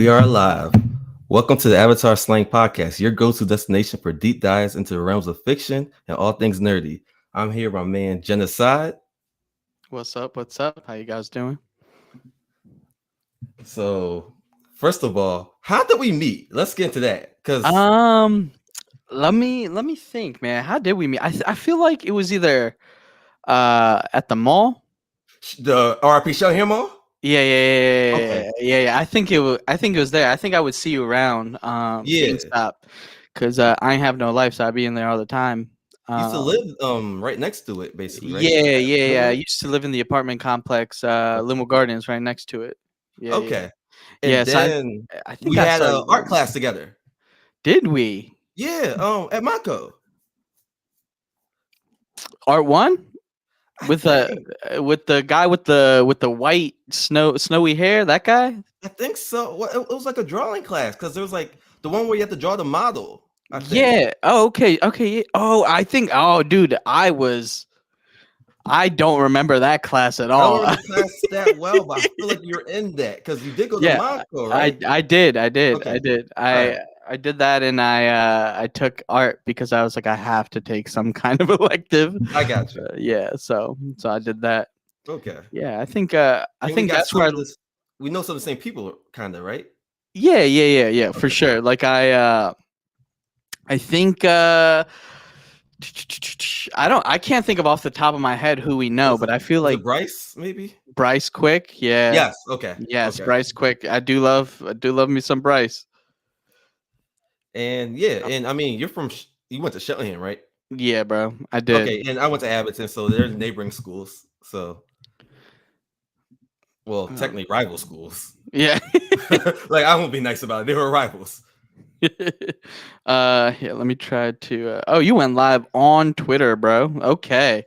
We are live. Welcome to the Avatar Slang Podcast, your go-to destination for deep dives into the realms of fiction and all things nerdy. I'm here with my man Genocide. What's up? What's up? How you guys doing? So, first of all, how did we meet? Let's get into that. Because Um, let me think, man. How did we meet? I feel like it was either at the mall. the RP show him on? Okay. Yeah. I think it was there. I think I would see you around Yeah. GameStop because I ain't have no life, so I'd be in there all the time. You used to Um, live right next to it, basically, right? yeah. I used to live in the apartment complex, Limo Gardens, right next to it. Yeah. Okay. And Yes, then I think we I had saw a you art there. class together. Did we? Yeah, at Mako. Art one? I With think. with the guy with the white snowy hair, that guy? I think so. Well, it was like a drawing class because there was like the one where you have to draw the model. I think. Yeah. Oh, okay. Okay. Yeah. Oh, I think. Oh, dude, I don't remember that class at I don't all. remember the class that well, but I feel like you're in that because you did go to Yeah, Monaco, I right? I did. I did. Okay. I did. All right. I did that, and I took art because I was like, I have to take some kind of elective. I got you. Yeah. So I did that. Okay. Yeah. I And we think got that's some where. of this. We know some of the same people, kind of, right? Yeah. For Okay. sure. Like I think I can't think of off the top of my head who we know, but I feel Was it like Bryce? Maybe. Bryce Quick. Yeah. Yes. Okay. Yes, Okay. Bryce Quick. I do love me some Bryce. And yeah, and I mean, you're from. You went to Shelton, right? Yeah, bro. I did. Okay. And I went to Abington, so there's neighboring schools. So, well, Uh, technically rival schools. yeah. Like I won't be nice about it. They were rivals. Yeah, let me try to oh, you went live on Twitter, bro. Okay.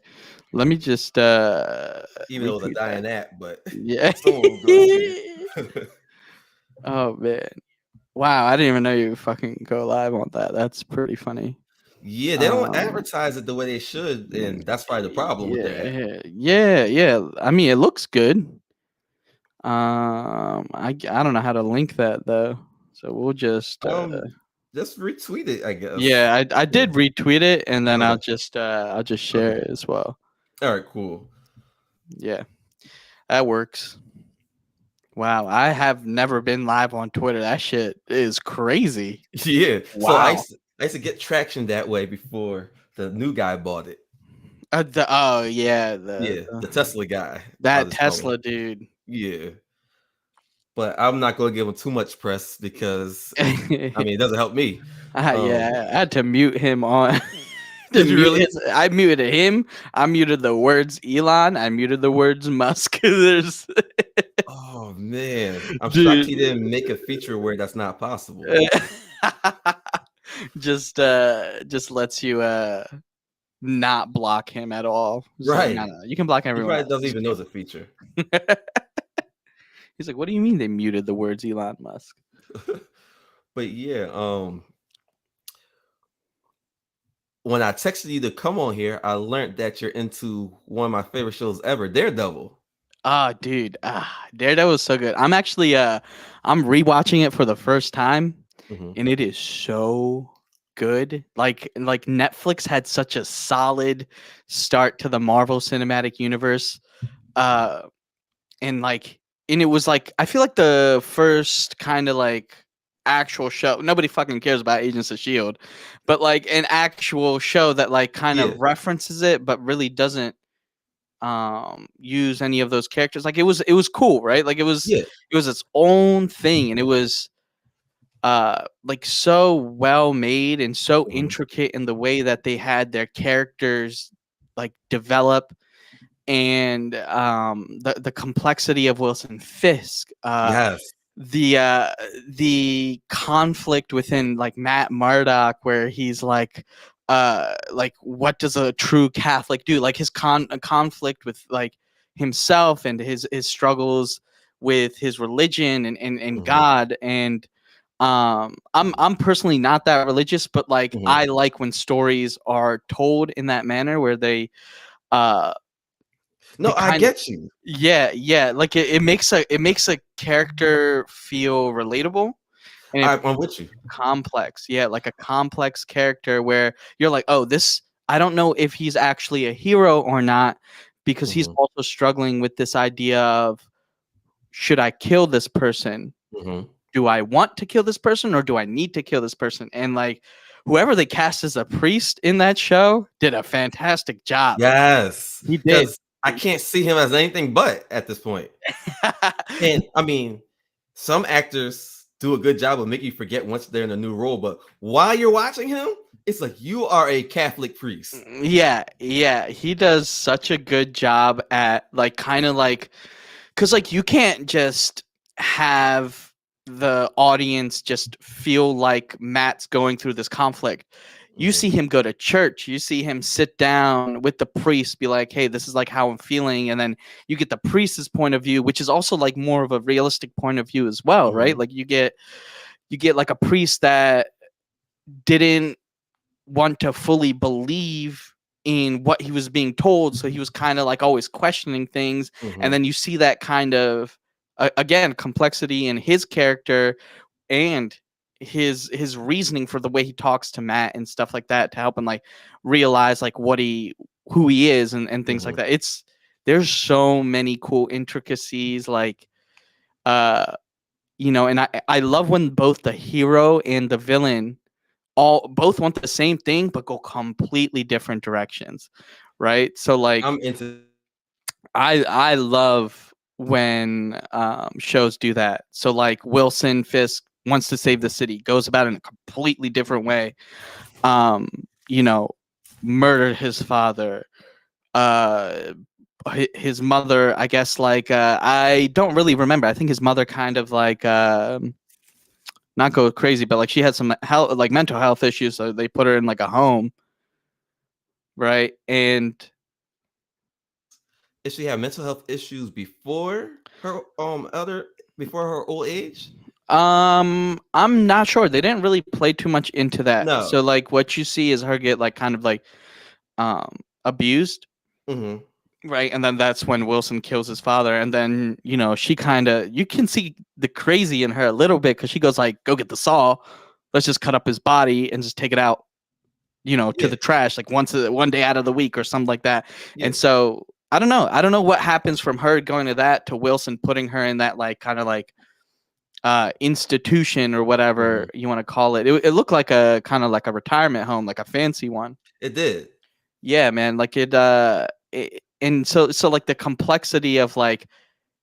Let me just Even though it was a retweet that. dying app, but Yeah. someone will go there. Oh man. Wow, I didn't even know you fucking go live on that. That's pretty funny. Yeah, they don't Um, advertise it the way they should, and that's probably the problem with their app. yeah. I mean, it looks good. I don't know how to link that though, so we'll just Um, just retweet it, I guess. yeah, I Yeah. did retweet it, and then Okay. I'll just share Okay. it as well. All right. Cool. Yeah, that works. Wow, I have never been live on Twitter. That shit is crazy. Yeah. So Wow. I used to get traction that way before the new guy bought it. Oh yeah, Yeah, the Tesla guy. I'll that just call him. Tesla dude. Yeah, but I'm not going to give him too much press because I mean it doesn't help me. Yeah, I had to mute him on. Did you really? I muted him. I muted the words Elon. I muted the words Musk. There's Oh man, I'm shocked dude. he didn't make a feature where that's not possible. Just lets you not block him at all. It's like, no, Right. no, you can block He everyone probably else. doesn't It's even know it's a feature. okay. He's like, what do you mean they muted the words Elon Musk? But yeah, when I texted you to come on here, I learned that you're into one of my favorite shows ever, Daredevil. Ah, dude, Daredevil was so good. I'm actually I'm rewatching it for the first time, Hmm. and it is so good. Like Netflix had such a solid start to the Marvel Cinematic Universe. Uh and like and it was like I feel like the first kind of like actual show. Nobody fucking cares about Agents of Shield, but like an actual show that like kind Yeah, of references it but really doesn't use any of those characters. Like it was cool, right? Like yeah. it was its own thing, and it was like so well made and so Hmm. intricate in the way that they had their characters like develop, and the complexity of Wilson Fisk, Yes. the conflict within like Matt Murdock, where he's like what does a true Catholic do? Like his conflict with like himself and his struggles with his religion and Hmm. God. And I'm personally not that religious, but like Hmm. I like when stories are told in that manner where they uh No, I kind of get you. yeah, like it makes a character feel relatable, and it I'm with you. complex. Yeah, like a complex character where you're like, "Oh, this I don't know if he's actually a hero or not because he's Mhm, also struggling with this idea of should I kill this person? mhm. Do I want to kill this person or do I need to kill this person?" And like whoever they cast as a priest in that show did a fantastic job. Yes, He did. because I can't see him as anything but at this point. And I mean, some actors do a good job of making you forget once they're in a new role, but while you're watching him, it's like you are a Catholic priest. Yeah, he does such a good job at like kind of like because like you can't just have the audience just feel like Matt's going through this conflict. You Mhm, see him go to church, you see him sit down with the priest, be like, "Hey, this is like how I'm feeling," and then you get the priest's point of view, which is also like more of a realistic point of view as well, right? mhm, Like you get like a priest that didn't want to fully believe in what he was being told, so he was kind of like always questioning things, and mhm, then you see that kind of again complexity in his character and his reasoning for the way he talks to Matt and stuff like that to help him like realize like what he who he is and things like mhm. that. It's there's so many cool intricacies like uh and I love when both the hero and the villain all both want the same thing but go completely different directions, right? So like I'm into I love when shows do that. So like Wilson Fisk wants to save the city, goes about it in a completely different way. Um, you know, murdered his father. Uh, his mother, I guess, like I don't really remember. I think his mother kind of like not go crazy, but like she had some health, like mental health issues, so they put her in like a home, right? And Did she have mental health issues before her elder before her old age? I'm not sure. They didn't really play too much into that. So No. like what you see is her get like kind of like abused, Mhm. right? And then that's when Wilson kills his father and then, she kind of you can see the crazy in her a little bit cuz she goes like go get the saw. Let's just cut up his body and just take it out, to Yeah, the trash like one day out of the week or something like that. yeah. And so I don't know. I don't know what happens from her going to that to Wilson putting her in that like kind of like institution or whatever Mhm. you want to call it. It looked like a kind of like a retirement home, like a fancy one. It did. Yeah, man. Like and so like the complexity of like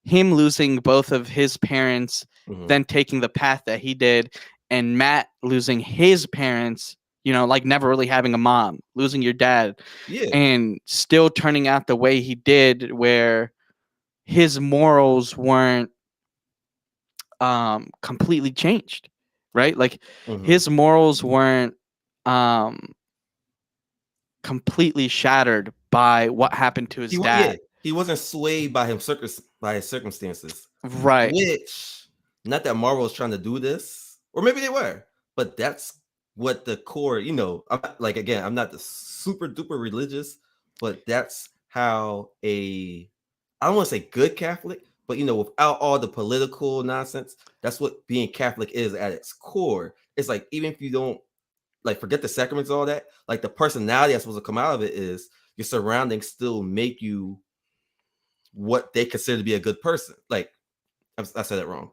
him losing both of his parents, Mhm. then taking the path that he did, and Matt losing his parents. Like never really having a mom, losing your dad, Yeah. and still turning out the way he did, where his morals weren't completely changed, right? Like Mhm. his morals weren't um completely shattered by what happened to his Yeah, dad. he wasn't swayed by by his circumstances, Right. which not that Marvel was trying to do this, or maybe they were, but that's what the core, I'm not, like again, I'm not the super duper religious, but that's how I don't want to say good Catholic, but without all the political nonsense, that's what being Catholic is at its core. It's like even if you don't like forget the sacraments, all that, like the personality that's supposed to come out of it is your surroundings still make you what they consider to be a good person. Like I said it wrong.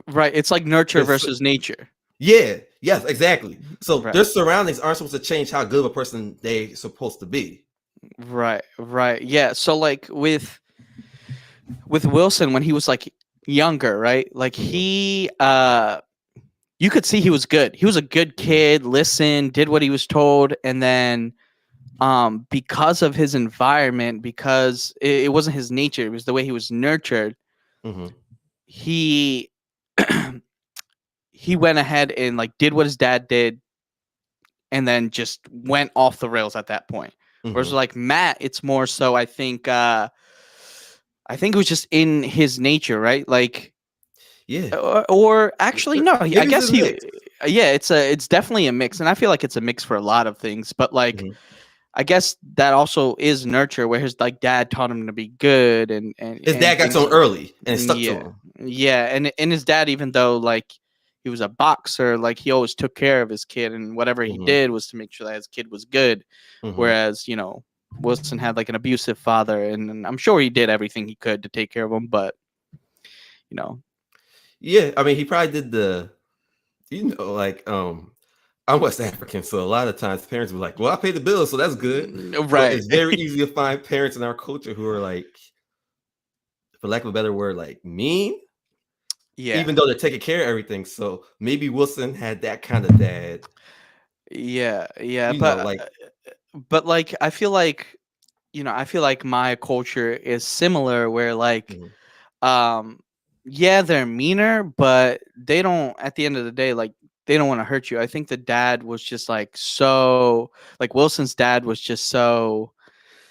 Right. It's like nurture This, versus nature. yeah, yes, exactly. So Right. their surroundings aren't supposed to change how good of a person they're supposed to be. Right. Yeah. So like with Wilson when he was like younger, right? Like Hmm. he you could see he was good. He was a good Hmm. kid, listened, did what he was told, and then because of his environment, because it wasn't his nature, it was the way he was nurtured, Hmm. he he went ahead and like did what his dad did and then just went off the rails at that point. Whereas Hmm. like Matt, it's more so I think it was just in his nature, right? Like Yeah, or actually no, I maybe it's guess a mix. yeah, it's definitely a mix and I feel like it's a mix for a lot of things, but like Hmm. I guess that also is nurture, where his like dad taught him to be good His and dad got to things. him early and it stuck to Yeah, him. yeah, and his dad, even though like he was a boxer, like he always took care of his kid, and whatever he Hmm. did was to make sure that his kid was good. Hmm. Whereas Wilson had like an abusive father, and I'm sure he did everything he could to take care of him, but you know, Yeah, I mean, he probably did like I'm West African, so a lot of times parents were like, "Well, I pay the bills, so that's good." But right? it's very easy to find parents in our culture who are like, for lack of a better word, like mean, Yeah, even though they're taking care of everything. So maybe Wilson had that kind of dad, yeah, yeah, you know, like but like I feel like my culture is similar, where like mhm. um yeah, they're meaner, but they don't, at the end of the day, like they don't want to hurt you. I think the dad was just like so, like Wilson's dad was just so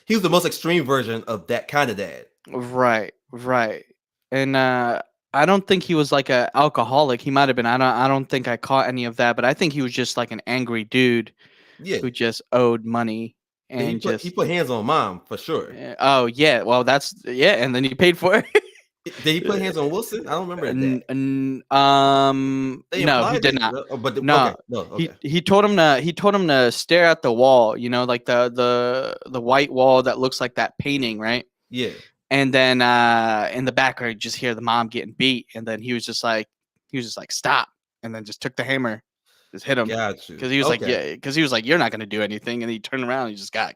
He was the most extreme version of that kind of dad. right, right. And I don't think he was like a alcoholic. He might have been. I don't think I caught any of that, but I think he was just like an angry dude Yeah, who just owed money and and he just put hands on mom for sure. oh yeah, well that's yeah, and then he paid for it. Did he put hands on Wilson? I don't remember that. They No, he implied did that, not. but okay, No, no, okay, he told him to stare at the wall. Like the white wall that looks like that painting, right? yeah, And then in the background, you just hear the mom getting beat, and then he was just like stop, and then just took the hammer, just hit him got you. because he was like Okay, yeah, because he was like you're not gonna do anything, and he turned around, and he just got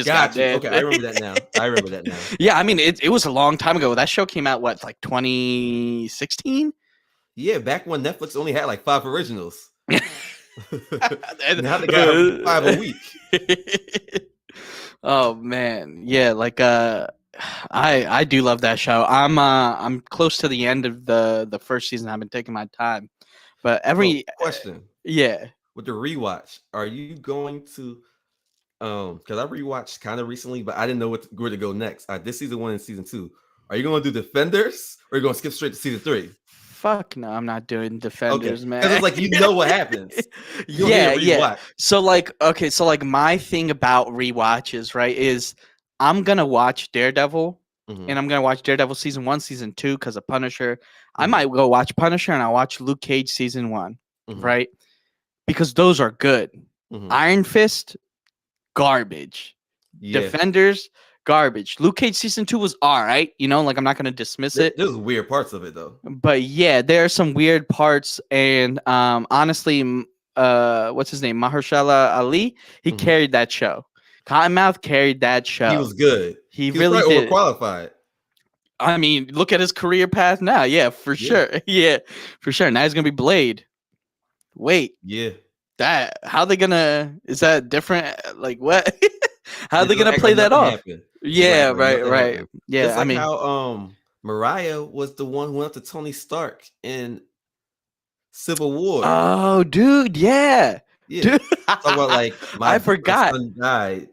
got you. Okay, I dead. remember that now. I remember that now. Yeah, I mean it was a long time ago. That show came out what, like 2016? Yeah, back when Netflix only had like 5 originals. And, Now they got 5 a week. oh man, yeah, like I do love that show. I'm close to the end of the first season. I've been taking my time, but So, every question yeah. with the rewatch, are you going to because I rewatched kind of recently, but I didn't know where to go next. This season 1 and season 2. Are you going to do Defenders or are you going to skip straight to season 3? Fuck no, I'm not doing Okay, Defenders, because man. it's like you know what happens. You don't need Yeah, to yeah. rewatch. So like, okay, so like my thing about rewatches, right, is I'm gonna watch Daredevil, Hmm. and I'm gonna watch Daredevil season 1, season 2 because of Punisher. I Hmm. might go watch Punisher and I'll watch Luke Cage season 1, Hmm. right? Because those are good. Hmm. Iron Fist, garbage. Yeah, Defenders, garbage. Luke Cage season 2 was all right, like I'm not gonna dismiss it. there's weird parts of it though. But yeah, there are some weird parts, and honestly, what's his name, Mahershala Ali, he Hmm. carried that show. Cottonmouth carried that He show. was good. He He was really probably did. overqualified. I mean, look at his career path now. Yeah, for Yeah, sure. Yeah, for sure. Now he's gonna be Blade. Wait, yeah. that how they gonna? Is that different? Like what? How They're they gonna gonna act play like that nothing off? happened. They're gonna Yeah, act like right, nothing right. happened. Yeah, Just I like mean, how Mariah was the one who went up to Tony Stark in Civil War. oh, dude, yeah, Yeah. dude, Talk about like I my forgot. son died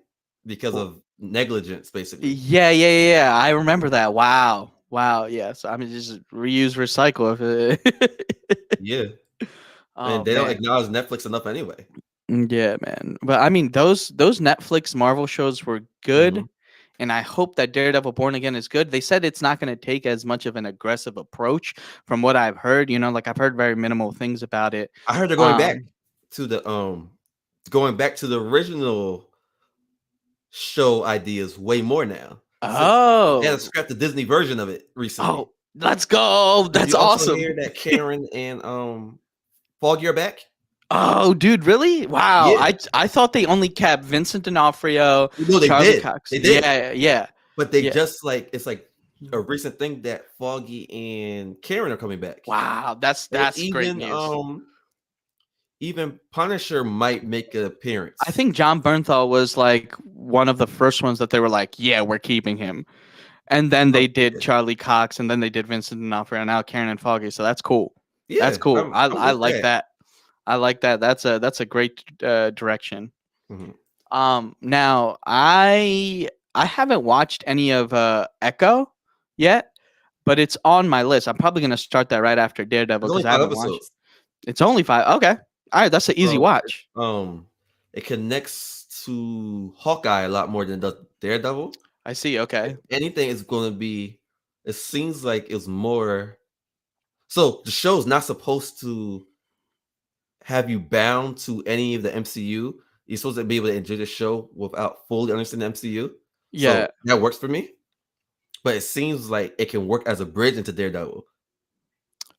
because of negligence, basically. Yeah, yeah, yeah, yeah. I remember that. Wow. Wow. Yeah. So I mean just reuse, recycle if it Yeah. Oh And they don't man. acknowledge Netflix enough anyway. Yeah, man. But I mean those Netflix Marvel shows were good. Mhm. And I hope that Daredevil Born Again is good. They said it's not going to take as much of an aggressive approach from what I've heard. Like I've heard very minimal things about it. I heard they're Um going back to the original show ideas way more now. Since they had to oh. scrap the Disney version of it recently. Oh, let's go. Did That's you also awesome. hear that Karen and Foggy are back? Oh, dude, really? Wow. Yeah. I thought they only kept Vincent D'Onofrio, No, they Charlie did. Cox. They did. Yeah, yeah, But they yeah. just like it's like a recent thing that Foggy and Karen are coming back. Wow, And that's great news. even Punisher might make an I appearance. think John Bernthal was like one of the first ones that they were like, yeah, we're keeping him. And then they did Yeah. Charlie Cox, and then they did Vincent D'Onofrio, and now Karen and Foggy. So that's cool. Yeah, That's cool. I'm I with like that. that. I like that. That's a great direction. Mhm. Now I haven't watched any of Echo yet, but it's on my list. I'm probably gonna start that right after Daredevil There's because only I five haven't watched. episodes. It's only 5. Okay, all right, that's an easy So watch. it connects to Hawkeye a lot more than it does Daredevil. I see. If Okay. anything is going to be, it seems like it's more. So the show's not supposed to have you bound to any of the MCU. You're supposed to be able to enjoy the show without fully understanding the MCU. Yeah. So that works for me. But it seems like it can work as a bridge into Daredevil.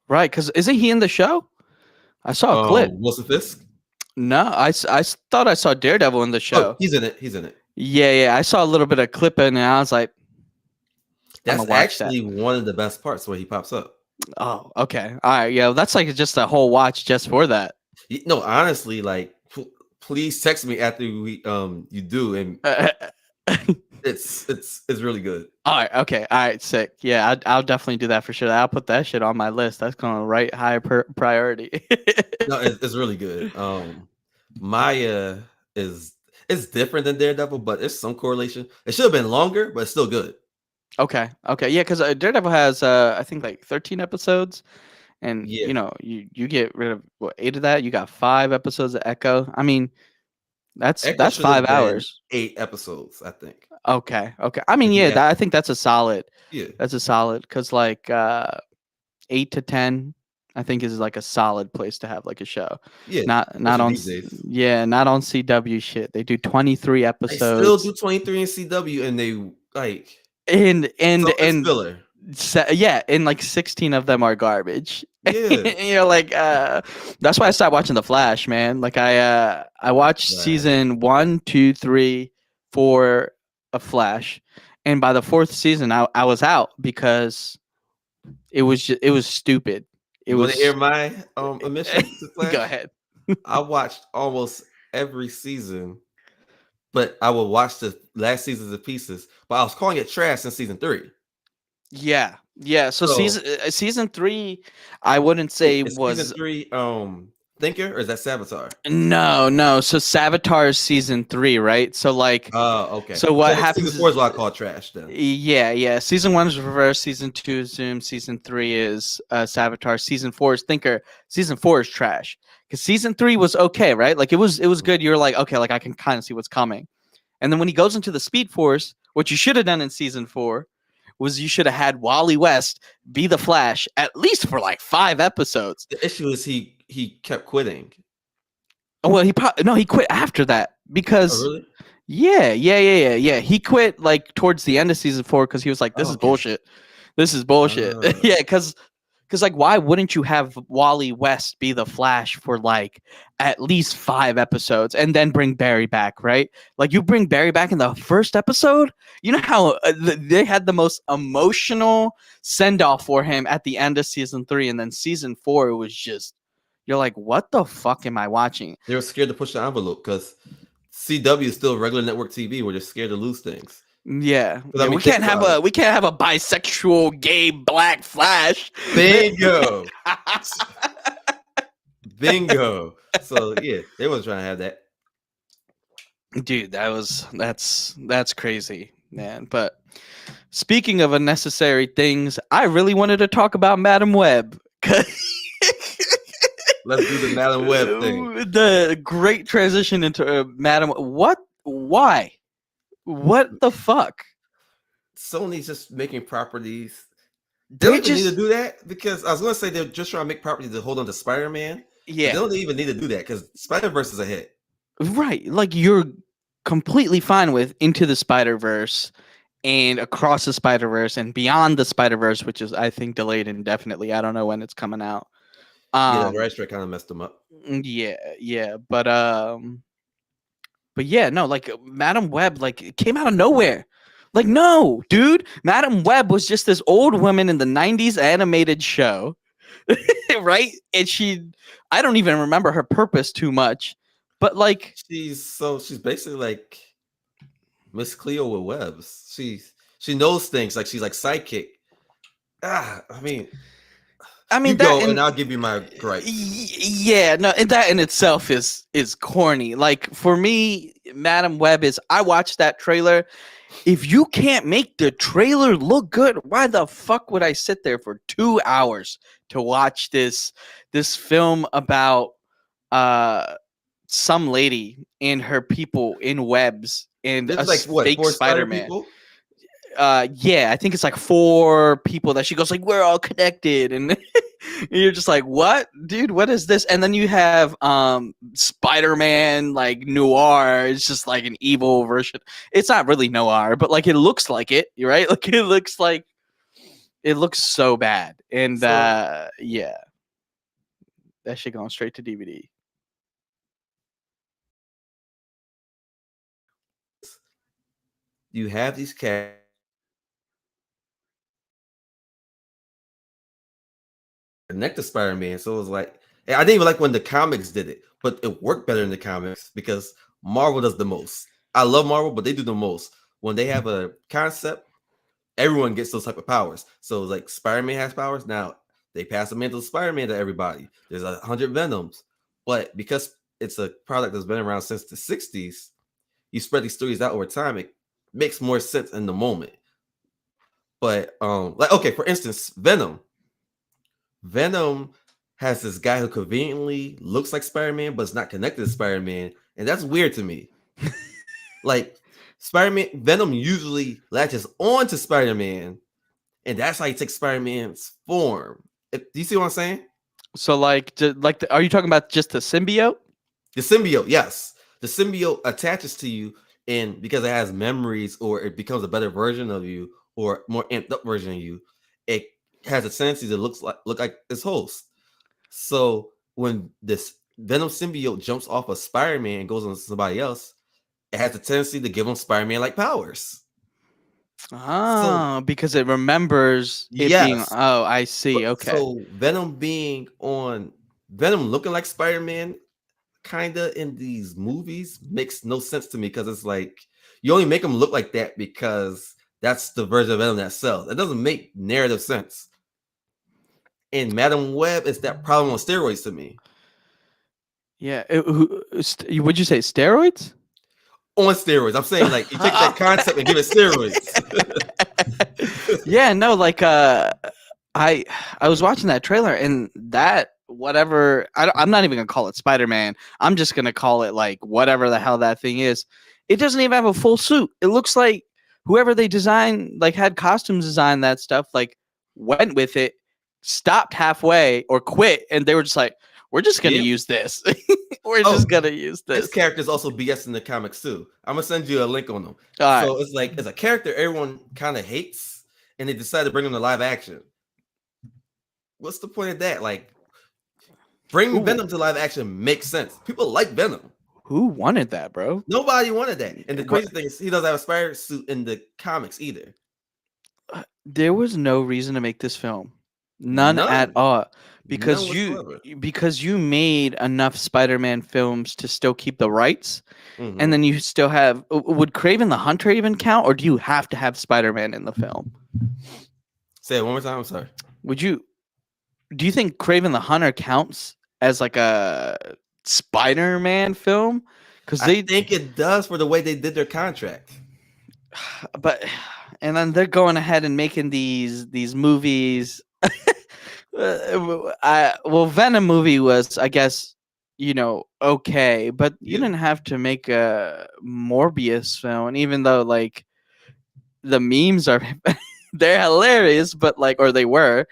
Right. Because isn't he in the show? I saw a clip. Wilson Fisk. No, thought I saw Daredevil in the Oh, show. he's in it. He's in it. Yeah. I saw a little bit of clip and I was like, I'm That's gonna watch that. actually one of the best parts where he pops up. Oh, okay. All right. Yeah, that's like just a whole watch just for that. No, honestly, like, please text me after we you do, and it's really good. All right. Okay. All right. Sick. Yeah, I'll definitely do that for sure. I'll put that shit on my list. That's going to right high priority. No, it's really good. Maya is it's different than Daredevil, but there's some correlation. It should have been longer, but it's still good. Okay. Yeah, because Daredevil has I think like 13 episodes, and Yeah, you get rid of what 8 of that. You got 5 episodes of Echo. I mean, Echo that's should have 5 been hours. 8 episodes, I think. Okay. I mean, If you yeah, add, I think that's a solid. yeah, That's a solid because like 8 to 10, I think is like a solid place to have like a show. yeah, Not especially on these days. not on CW shit. They do 23 They still episodes do 23 in CW, and they like and some is filler. yeah, and like 16 of them are garbage. Yeah, Like that's why I stopped watching The Flash, man. Like I watched Flash. season 1, 2, 3, 4 of Flash, and by the 4th season I was out because it was stupid. It You want to hear was my admission to go Flash? ahead. I watched almost every season, but I would watch the last seasons of pieces. But I was calling it trash in season 3. Yeah. So So season 3, I wouldn't wait, say is season was 3 Thinker, or is that Savitar? no. So Savitar is season 3, right? So like, Oh, okay. so what So happens season 4 is is what I call trash then. yeah. Season 1 is reverse. Season 2 is Zoom. Season 3 is Savitar. Season 4 is Thinker. Season 4 is trash. Because season 3 was okay, right? Like it was good. You're like, okay, like I can kind of see what's coming. And then when he goes into the Speed Force, what you should have done in season 4 was you should have had Wally West be the Flash at least for like 5 episodes. The issue is he kept quitting. Well, he quit after that Oh, because really? yeah. He quit like towards the end of season 4 because he was like, "This Oh, is okay. bullshit. This is bullshit." Uh, Yeah, because like, why wouldn't you have Wally West be the Flash for like at least 5 episodes and then bring Barry back, right? Like you bring Barry back in the first episode. You know how they had the most emotional send off for him at the end of season 3, and then season 4 it was just you're like, what the fuck am I watching? they were scared to push the envelope because CW is still regular network TV where they're scared to lose things. Yeah, I mean, we think can't have about it. we can't have a bisexual gay black Flash. Bingo. Bingo. So yeah, they wasn't trying to have that. Dude, that's crazy, man. But speaking of unnecessary things, I really wanted to talk about Madam Web. Let's do the Madam Web thing. The great transition into Madam. What? Why? What the fuck? Sony's just making properties. They They don't even need just to do that because I was going to say they're just trying to make properties to hold on to Spider-Man. But they yeah, don't even need to do that because Spider-Verse is a hit. right. Like you're completely fine with Into the Spider-Verse and Across the Spider-Verse and Beyond the Spider-Verse, which is I think delayed indefinitely. I don't know when it's coming out. Yeah, the right strike kind of messed them up. Yeah, but yeah, no, like Madam Web, like it came out of nowhere. Like, no, dude, Madam Web was just this old woman in the 90s animated show, right? And I don't even remember her purpose too much, but like, She's basically like Miss Cleo with webs. She knows things, like she's like sidekick. I mean, you that go and I'll give you my gripes. yeah, no, and that in itself is corny. Like for me, Madam Web is I watched that trailer. If you can't make the trailer look good, why the fuck would I sit there for 2 hours to watch this film about some lady and her people in webs and There's like what, fake four spider Spider-Man. people? Yeah, I think it's like 4 people that she goes like, we're all connected, and you're just like, what, dude, what is this? And then you have Spider-Man like noir. It's just like an evil version. It's not really noir, but like it looks like it, right? Like it looks so bad. And So yeah, that shit going straight to DVD. you have these characters connect to Spider-Man. So it was like, and I didn't even like when the comics did it, but it worked better in the comics because Marvel does the most. I love Marvel, but they do the most. When they have a concept, everyone gets those type of powers. So it's like Spider-Man has powers. Now they pass the mantle of Spider-Man to everybody. There's 100 Venoms. But because it's a product that's been around since the 60s, you spread these stories out over time, it makes more sense in the moment. But like okay, for instance, Venom has this guy who conveniently looks like Spider-Man, but it's not connected to Spider-Man, and that's weird to me. Like Spider-Man, Venom usually latches on to Spider-Man, and that's how he takes Spider-Man's form. Do you see what I'm saying? So are you talking about just the symbiote? The symbiote, yes, the symbiote attaches to you, and because it has memories, or it becomes a better version of you, or more amped up version of you, it has a tendency to look like its host. So when this Venom symbiote jumps off of Spider-Man and goes on somebody else, it has a tendency to give him Spider-Man like powers. So Ah, because it remembers it being. yes, Oh, I see. Okay. so Venom being on Venom looking like Spider-Man kinda in these movies makes no sense to me because it's like you only make him look like that because that's the version of Venom that sells. It doesn't make narrative sense. And Madam Web is that problem on steroids to me. Yeah. Would you say steroids? On steroids. I'm saying like you take that concept and give it steroids. Yeah. No. Like. I I was watching that trailer and that whatever I'm not even gonna call it Spider-Man. I'm just gonna call it like whatever the hell that thing is. It doesn't even have a full suit. It looks like whoever they designed, like had costumes design that stuff, like went with it, stopped halfway or quit, and they were just like, "We're just gonna Yeah. use this. We're Oh, just gonna use this this." character is also BS in the comics too. I'm gonna send you a link on them. All right. So it's like it's a character everyone kind of hates, and they decided to bring him to live action. What's the point of that? Like, bring Who Venom to live action makes sense. People like Venom. who wanted that, bro? Nobody wanted that. And the What? crazy thing is, he doesn't have a spider suit in the comics either. There was no reason to make this film. None at None. all. None Because whatsoever. you made enough Spider-Man films to still keep the rights, and Hmm. then you still have would Craven the Hunter even count, or do you have to have Spider-Man in the film? Say it one more time. I'm sorry. Would you do you think Craven the Hunter counts as like a Spider-Man film? Because I think it does for the way they did their contract. but and then they're going ahead and making these movies. Well, Venom movie was, I guess, okay, but you Yeah. didn't have to make a Morbius film, and even though like the memes are they're hilarious, but like, or they were.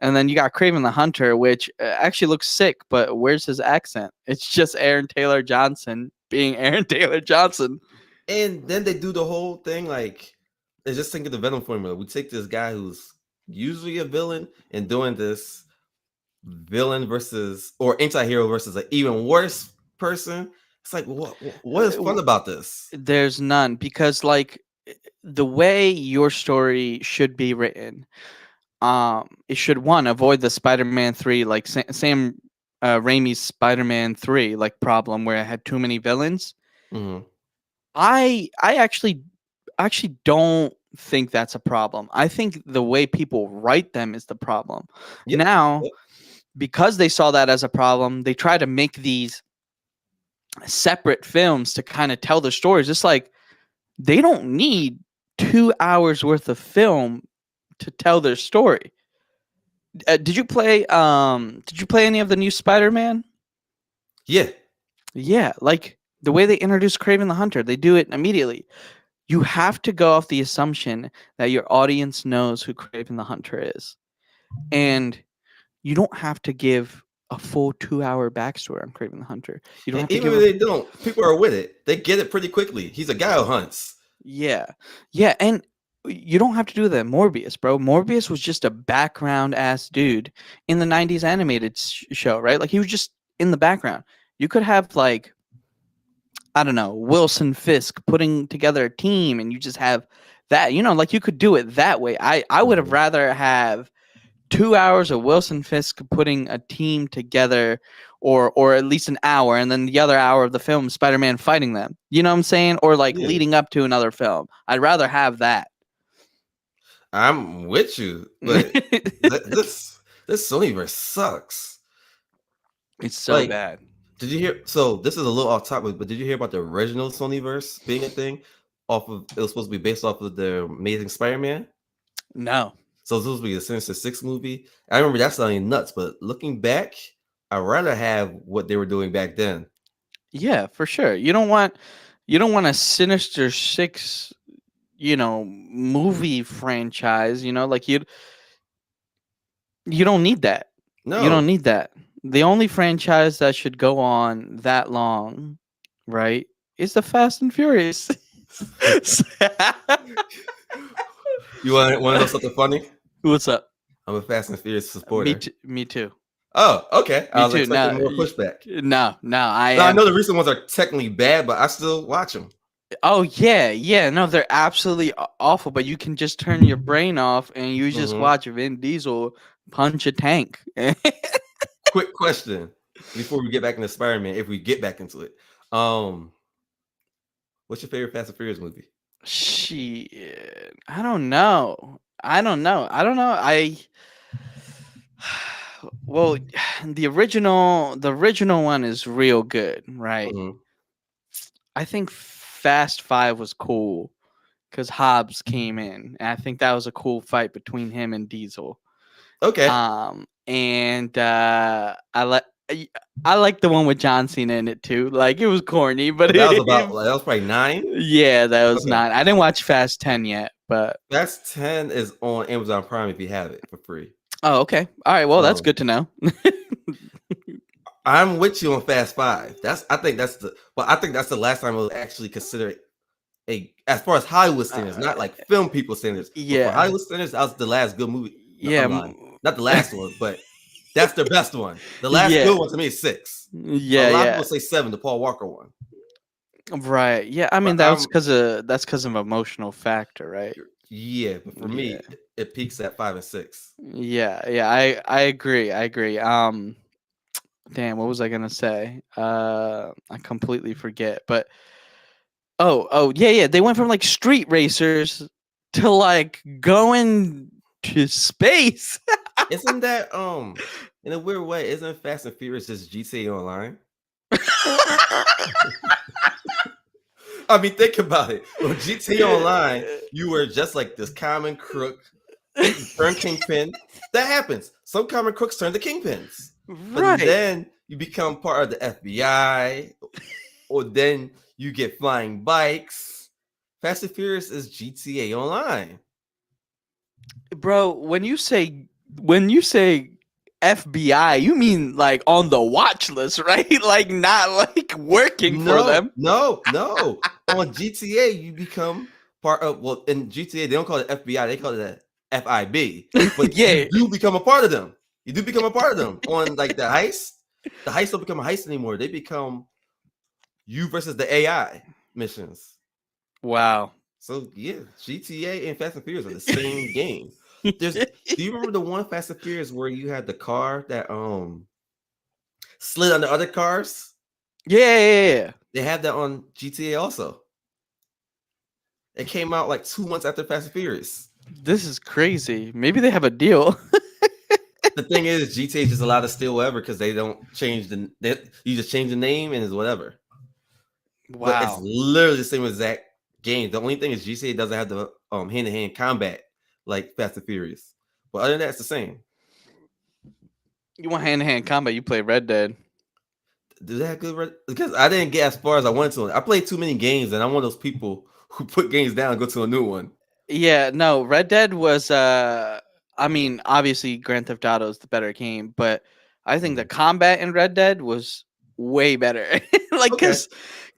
And then you got Craven the Hunter, which actually looks sick, but where's his accent? It's just Aaron Taylor Johnson being Aaron Taylor Johnson. And then they do the whole thing like they just think of the Venom formula. We take this guy who's usually a villain and doing this villain versus or anti-hero versus an even worse person. It's like what is fun about this? There's none because like the way your story should be written, it should one avoid the Spider-Man 3 like Sam Raimi's Spider-Man 3 like problem where it had too many villains. Hmm. I actually don't think that's a problem. I think the way people write them is the problem. Yep. Now, Yep. because they saw that as a problem, they try to make these separate films to kind of tell the stories. It's like they don't need 2 hours worth of film to tell their story. Did you play any of the new Spider-Man? Yeah. Yeah, like the way they introduce Craven the Hunter, they do it immediately. You have to go off the assumption that your audience knows who Craven the Hunter is. And you don't have to give a full 2-hour backstory on Craven the Hunter. You don't And have to even give if a they don't, people are with it. They get it pretty quickly. He's a guy who hunts. yeah. Yeah, and you don't have to do that in Morbius, bro. Morbius was just a background ass dude in the 90s animated show, right? Like he was just in the background. You could have like I don't know, Wilson Fisk putting together a team and you just have that, like you could do it that way. I would have Mhm. rather have 2 hours of Wilson Fisk putting a team together or at least an hour and then the other hour of the film Spider-Man fighting them. You know what I'm saying? Or like Yeah, leading up to another film. I'd rather have that. I'm with you, but this Sonyverse sucks. It's so Like, bad. did you hear? So this is a little off topic, but did you hear about the original Sonyverse being a thing? Off of it was supposed to be based off of the Amazing Spider-Man. No. So this was supposed to be a Sinister Six movie. I remember that sounding nuts, but looking back, I'd rather have what they were doing back then. Yeah, for sure. You don't want a Sinister Six, movie franchise, like you don't need that. You don't No, need that. The only franchise that should go on that long, right, is the Fast and Furious. you want to know something funny? What's up? I'm a Fast and Furious Me supporter. too. Me too. Oh, okay. Me I was too. expecting No, more pushback. no. I Now I am. know the recent ones are technically bad, but I still watch them. Oh yeah, yeah. No, they're absolutely awful. But you can just turn your brain off and you just Hmm. watch Vin Diesel punch a tank. Quick question before we get back into Spider-Man, if we get back into it. Um, what's your favorite Fast and Furious movie? Shit. I don't know. I well, the original one is real good, right? Hmm. I think Fast 5 was cool cuz Hobbs came in. And I think that was a cool fight between him and Diesel. Okay. And I like the one with John Cena in it too. Like it was corny, but That was about that was probably 9. yeah, that was Okay. not. I didn't watch Fast 10 yet, but Fast 10 is on Amazon Prime if you have it for free. oh, okay. All right. Well, that's Um, good to know. I'm with you on Fast 5. I think that's the last time I was actually considered a as far as Hollywood standards, not like film people standards, but for Yeah. Hollywood standards, that was the last good movie. No, Yeah. I'm lying. Not the last one, but that's the best one. The last Yeah. good one to me is 6. A Yeah. lot of Yeah. people say 7, the Paul Walker one. Right. Yeah. I mean, But that's because of emotional factor, right? yeah, but for Yeah. me, it peaks at 5 and 6. Yeah. Yeah. I agree. I agree. Damn. What was I gonna say? I completely forget. But oh. Yeah. Yeah. They went from like street racers to like going to space. Isn't that in a weird way, isn't Fast and Furious just GTA Online? I mean, think about it. Well, GTA Online, you were just like this common crook, you turn kingpin. That happens. Some common crooks turn to kingpins. But Right. then you become part of the FBI, or then you get flying bikes. Fast and Furious is GTA Online. Bro, when you say FBI, you mean like on the watch list, right? Like not like working for No, them. no, no. On GTA, you become part of, well, in GTA, they don't call it FBI, they call it a FIB. But you Yeah. do become a part of them. You do become a part of them. On like the heist, the heist don't become a heist anymore. They become you versus the AI missions. Wow. So yeah, GTA and Fast and Furious are the same game. There's Do you remember the one Fast and Furious where you had the car that slid on the other cars? Yeah. They have that on GTA also. It came out like 2 months after Fast and Furious. This is crazy. Maybe they have a deal. The thing is, GTA just allowed to steal whatever because they don't change you just change the name and it's whatever. But it's Wow. literally the same exact game. The only thing is GTA doesn't have the hand-to-hand combat like Fast and Furious. But other than that, it's the same. You want hand-to-hand combat, you play Red Dead. Do they have good because I didn't get as far as I wanted to. I played too many games, and I'm one of those people who put games down and go to a new one. Yeah, no, Red Dead was I mean, obviously Grand Theft Auto is the better game, but I think the Mhm. combat in Red Dead was way better. Like Okay.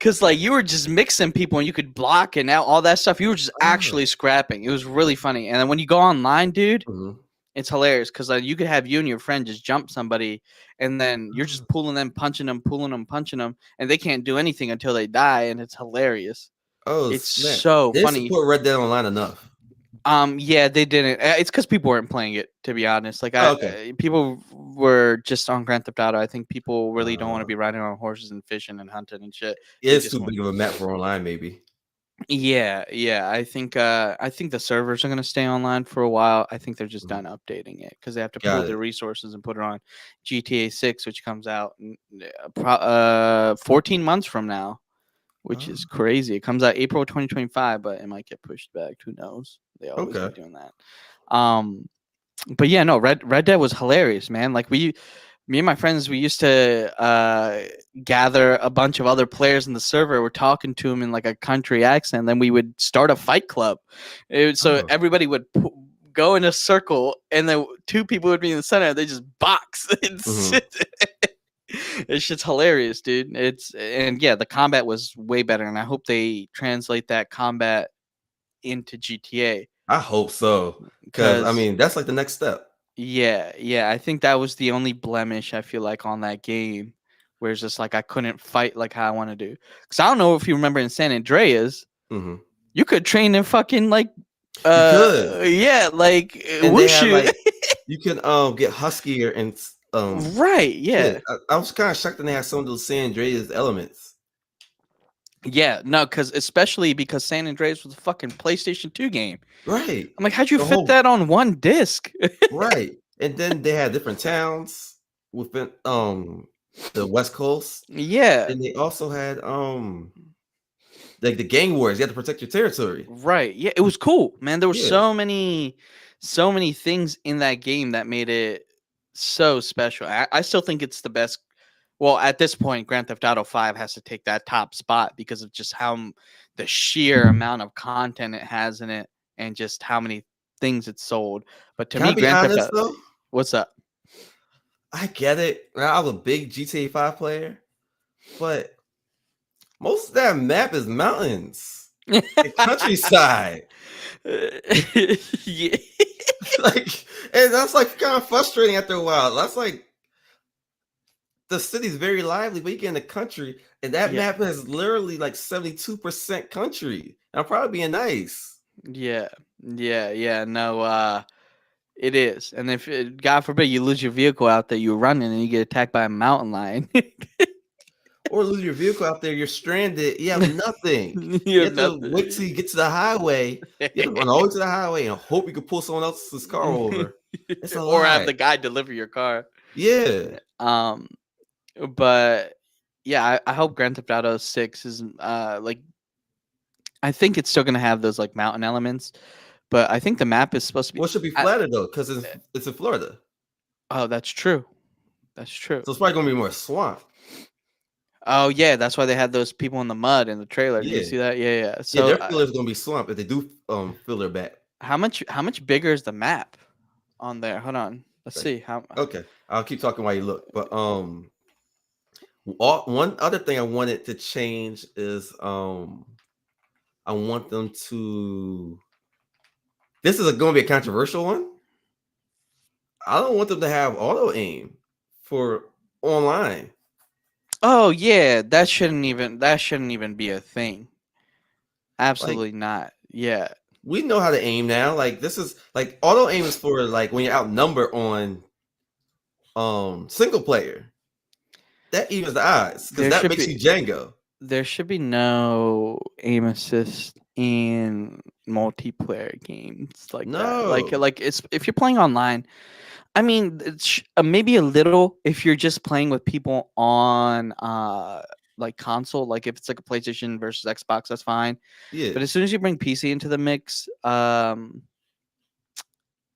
cuz like you were just mixing people and you could block and now all that stuff you were just Oh. actually scrapping. It was really funny. And then when you go online, dude, Mhm. it's hilarious cuz you could have you and your friend just jump somebody and then you're Oh. just pulling them, punching them, pulling them, punching them and they can't do anything until they die and it's hilarious. Oh, It's snap. so They didn't funny. support Red Dead Online enough. Yeah, they didn't. It's because people weren't playing it. To be honest, like Oh, okay. people were just on Grand Theft Auto. I think people really don't want to Uh, be riding on horses and fishing and hunting and shit. They it's just too want. big of a map for online, maybe. Yeah, yeah. I think the servers are gonna stay online for a while. I think they're just Mhm. done updating it because they have to pool Got their it. resources and put it on GTA 6, which comes out 14 months from now, which is Oh, crazy. It comes out April 2025, but it might get pushed back. Who knows? They always be okay. doing that. Um, but yeah, no, Red Dead was hilarious, man. Like me and my friends, we used to gather a bunch of other players in the server. We're talking to them in like a country accent. Then we would start a fight club. So Oh. everybody would go in a circle, and then two people would be in the center. They just box. Mhm. It's just hilarious, dude. It's and yeah, the combat was way better, and I hope they translate that combat into GTA I hope so, because I because mean that's like the next step. yeah, yeah, I think that was the only blemish I feel like on that game, where it's just like I couldn't fight like how I want to do. Because I don't know if you remember in San Andreas, Mhm. you could train in fucking like, You could, yeah, like and they had wushu. like you can get huskier and Right? yeah. Yeah, I was kind of shocked that they had some of those San Andreas elements. yeah. No, because especially because San Andreas was a fucking PlayStation 2 game. Right. I'm like, how'd you The fit whole that on one disc? right. And then they had different towns within the West Coast. Yeah. And they also had like the gang wars. You had to protect your territory. Right. Yeah, it was cool, man. There were Yeah. so many things in that game that made it so special. I still think it's the best. Well, at this point, Grand Theft Auto 5 has to take that top spot because of just how the sheer amount of content it has in it and just how many things it's sold. But to Can I me, be Grand Theft honest Auto, though? what's up? I get it. I was a big GTA 5 player, but most of that map is mountains and countryside. Yeah. Like, and that's like kind of frustrating after a while. That's like the city's very lively, but you get in the country, and that Yeah. map is literally like 72% country. I'm probably being nice. Yeah. Yeah. Yeah. No, it is. And if God forbid you lose your vehicle out there, you're running and you get attacked by a mountain lion. Or lose your vehicle out there, you're stranded, you have nothing. You You have have to wait till nothing. you get to the highway. You have to run all the way to the highway and hope you can pull someone else's car over. It's a Or have lot. the guy deliver your car. Yeah. Um, but yeah, I hope Grand Theft Auto 6 is like I think it's still gonna have those like mountain elements, but I think the map is supposed to be. Well, it should be flatter though, because it's in Florida. Oh, that's true. That's true. So it's probably gonna be more swamp. Oh yeah, that's why they had those people in the mud in the trailer. Did you Yeah. see that? Yeah, yeah. Yeah, So their filler is gonna be swamp if they do fill their back. how much bigger is the map on there? Hold on. Let's Like, see how. okay, I'll keep talking while you look. But one other thing I wanted to change is I want them to. This is going to be a controversial one. I don't want them to have auto aim for online. Oh yeah, that shouldn't even be a thing. Like Absolutely not. Yeah. we know how to aim now. Like this is like auto aim is for like when you're outnumbered on single player. That evens the odds because There that should makes be you Django. there should be no aim assist in multiplayer games like that. No. Like it's if you're playing online, I mean, it's maybe a little if you're just playing with people on like console, like if it's like a PlayStation versus Xbox, that's fine. Yeah. But as soon as you bring PC into the mix,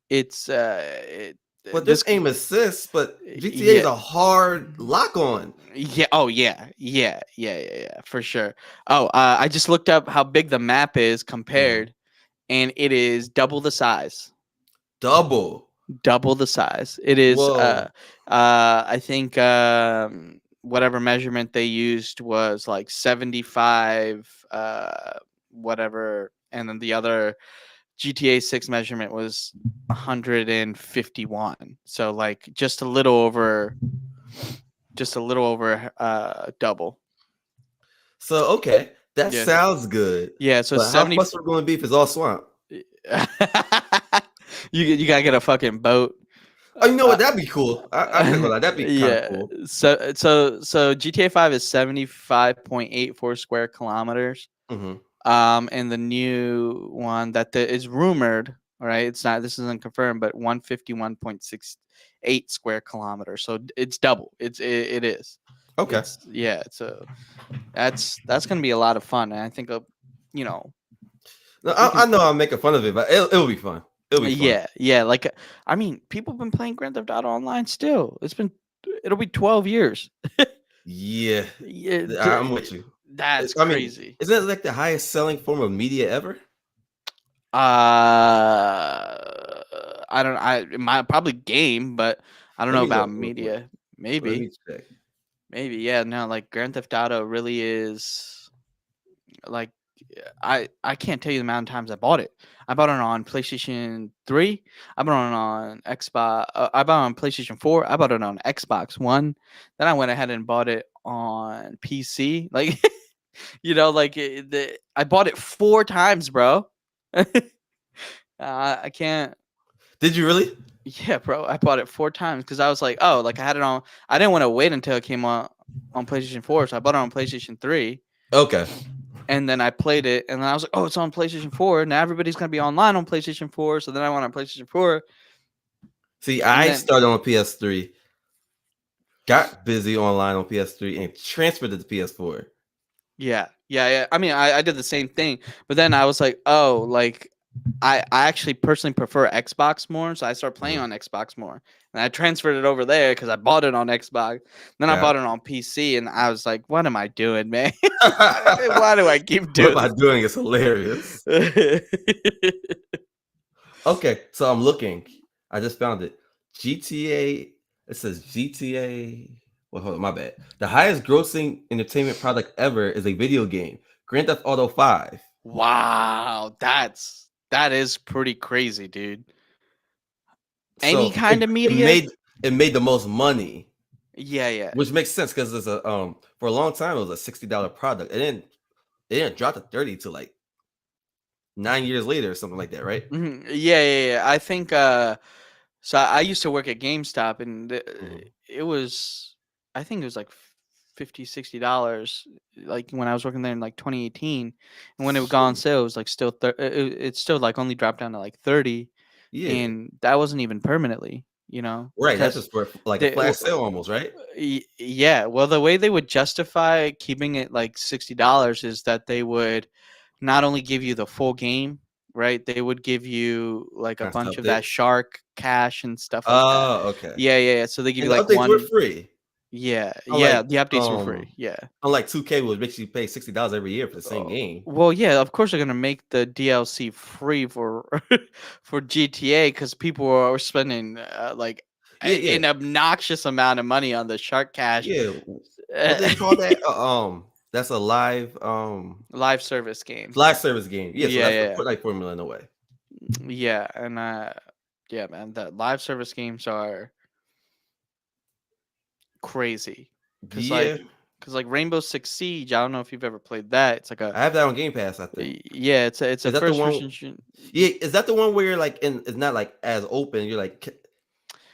it's But there's this aim assist, but GTA is yeah. a hard lock on. Yeah. Oh yeah. Yeah. For sure. Oh, I just looked up how big the map is Mhm. compared, and it is double the size. Double. Double the size. It is. Whoa. I think whatever measurement they used was like 75. Whatever, and then the other GTA 6 measurement was 151. So like just a little over double. So okay, that Yeah. sounds good. Yeah, so But how 70 much we're going to be if it's all swamp? you got to get a fucking boat. Oh, you know Uh, what? That'd be cool. I'm not gonna lie, that'd be kind of yeah. cool. So GTA 5 is 75.84 square kilometers. Hmm. And the new one is rumored, right? It's not, this isn't confirmed, but 151.68 square kilometers. So it's double. It is. Okay. It's yeah. So that's gonna be a lot of fun, and I think you know No, we I can. know I'm making fun of it, but it'll be fun. It'll be fun. Yeah. Like I mean, people have been playing Grand Theft Auto Online still. It'll be 12 years. Yeah, Yeah, I'm with you. that's I mean, crazy. isn't it like the highest selling form of media ever? I don't. I it might probably game, but I don't Let know me about look real quick. media. Let me Maybe, check. maybe. Yeah. No, like Grand Theft Auto really is like I can't tell you the amount of times I bought it. I bought it on PlayStation 3. I bought it on Xbox. I bought it on PlayStation 4. I bought it on Xbox One. Then I went ahead and bought it on PC. Like like I bought it 4 times, bro. I can't. Did you really? Yeah, bro. I bought it 4 times because I was like, oh, like I had it on. I didn't want to wait until it came on PlayStation 4, so I bought it on PlayStation 3. Okay. And then I played it, and then I was like, "Oh, it's on PlayStation 4. Now everybody's gonna be online on PlayStation 4." So then I went on PlayStation 4, See, and I then started on PS3, got busy online on PS3, and transferred to the PS4. yeah. I mean, I did the same thing, but then I was like, "Oh, like I actually personally prefer Xbox more." So I started playing Mhm. on Xbox more, and I transferred it over there because I bought it on Xbox. Then I bought it Gotcha. on PC, and I was like, "What am I doing, man? Why do I keep What am doing I this?" doing? It's hilarious. Okay, so I'm looking. I just found it. GTA. It says GTA. Well, hold on, my bad. The highest grossing entertainment product ever is a video game, Grand Theft Auto 5. Wow, that is pretty crazy, dude. Any So kind of it media? made the most money, Yeah. which makes sense because it's a for a long time it was a $60 product. It didn't drop to 30 to like 9 years later or something like that, right? Yeah. I think so I used to work at GameStop, and Mhm. it was I think it was like 50 $60 like when I was working there in like 2018, and when it got on Shoot. sale it was like still it's still like only dropped down to like 30, Yeah, and that wasn't even permanently, right. That's because just for like a they flash sale almost, right? yeah, well, the way they would justify keeping it like $60 is that they would not only give you the full game, right? They would give you like a Kind of bunch of that updates. shark cash and stuff like that. Oh, okay. Yeah. So they give you And the like updates were one. free. Yeah. Unlike The updates were free. Yeah. unlike 2K, which makes you pay $60 every year for the same game. Well, yeah. Of course, they're gonna make the DLC free for for GTA because people are spending like Yeah, yeah, an obnoxious amount of money on the shark cash. yeah. What do they call that? That's a Live service game. live service game. Yeah, so Yeah, that's the yeah, Fortnite formula in a way. yeah, and yeah, man, the live service games are crazy, cause Yeah, like Rainbow Six Siege. I don't know if you've ever played that. It's like I have that on Game Pass, I think. yeah, it's a Is that the first one? person. Yeah, is that the one where you're like it's not like as open, you're like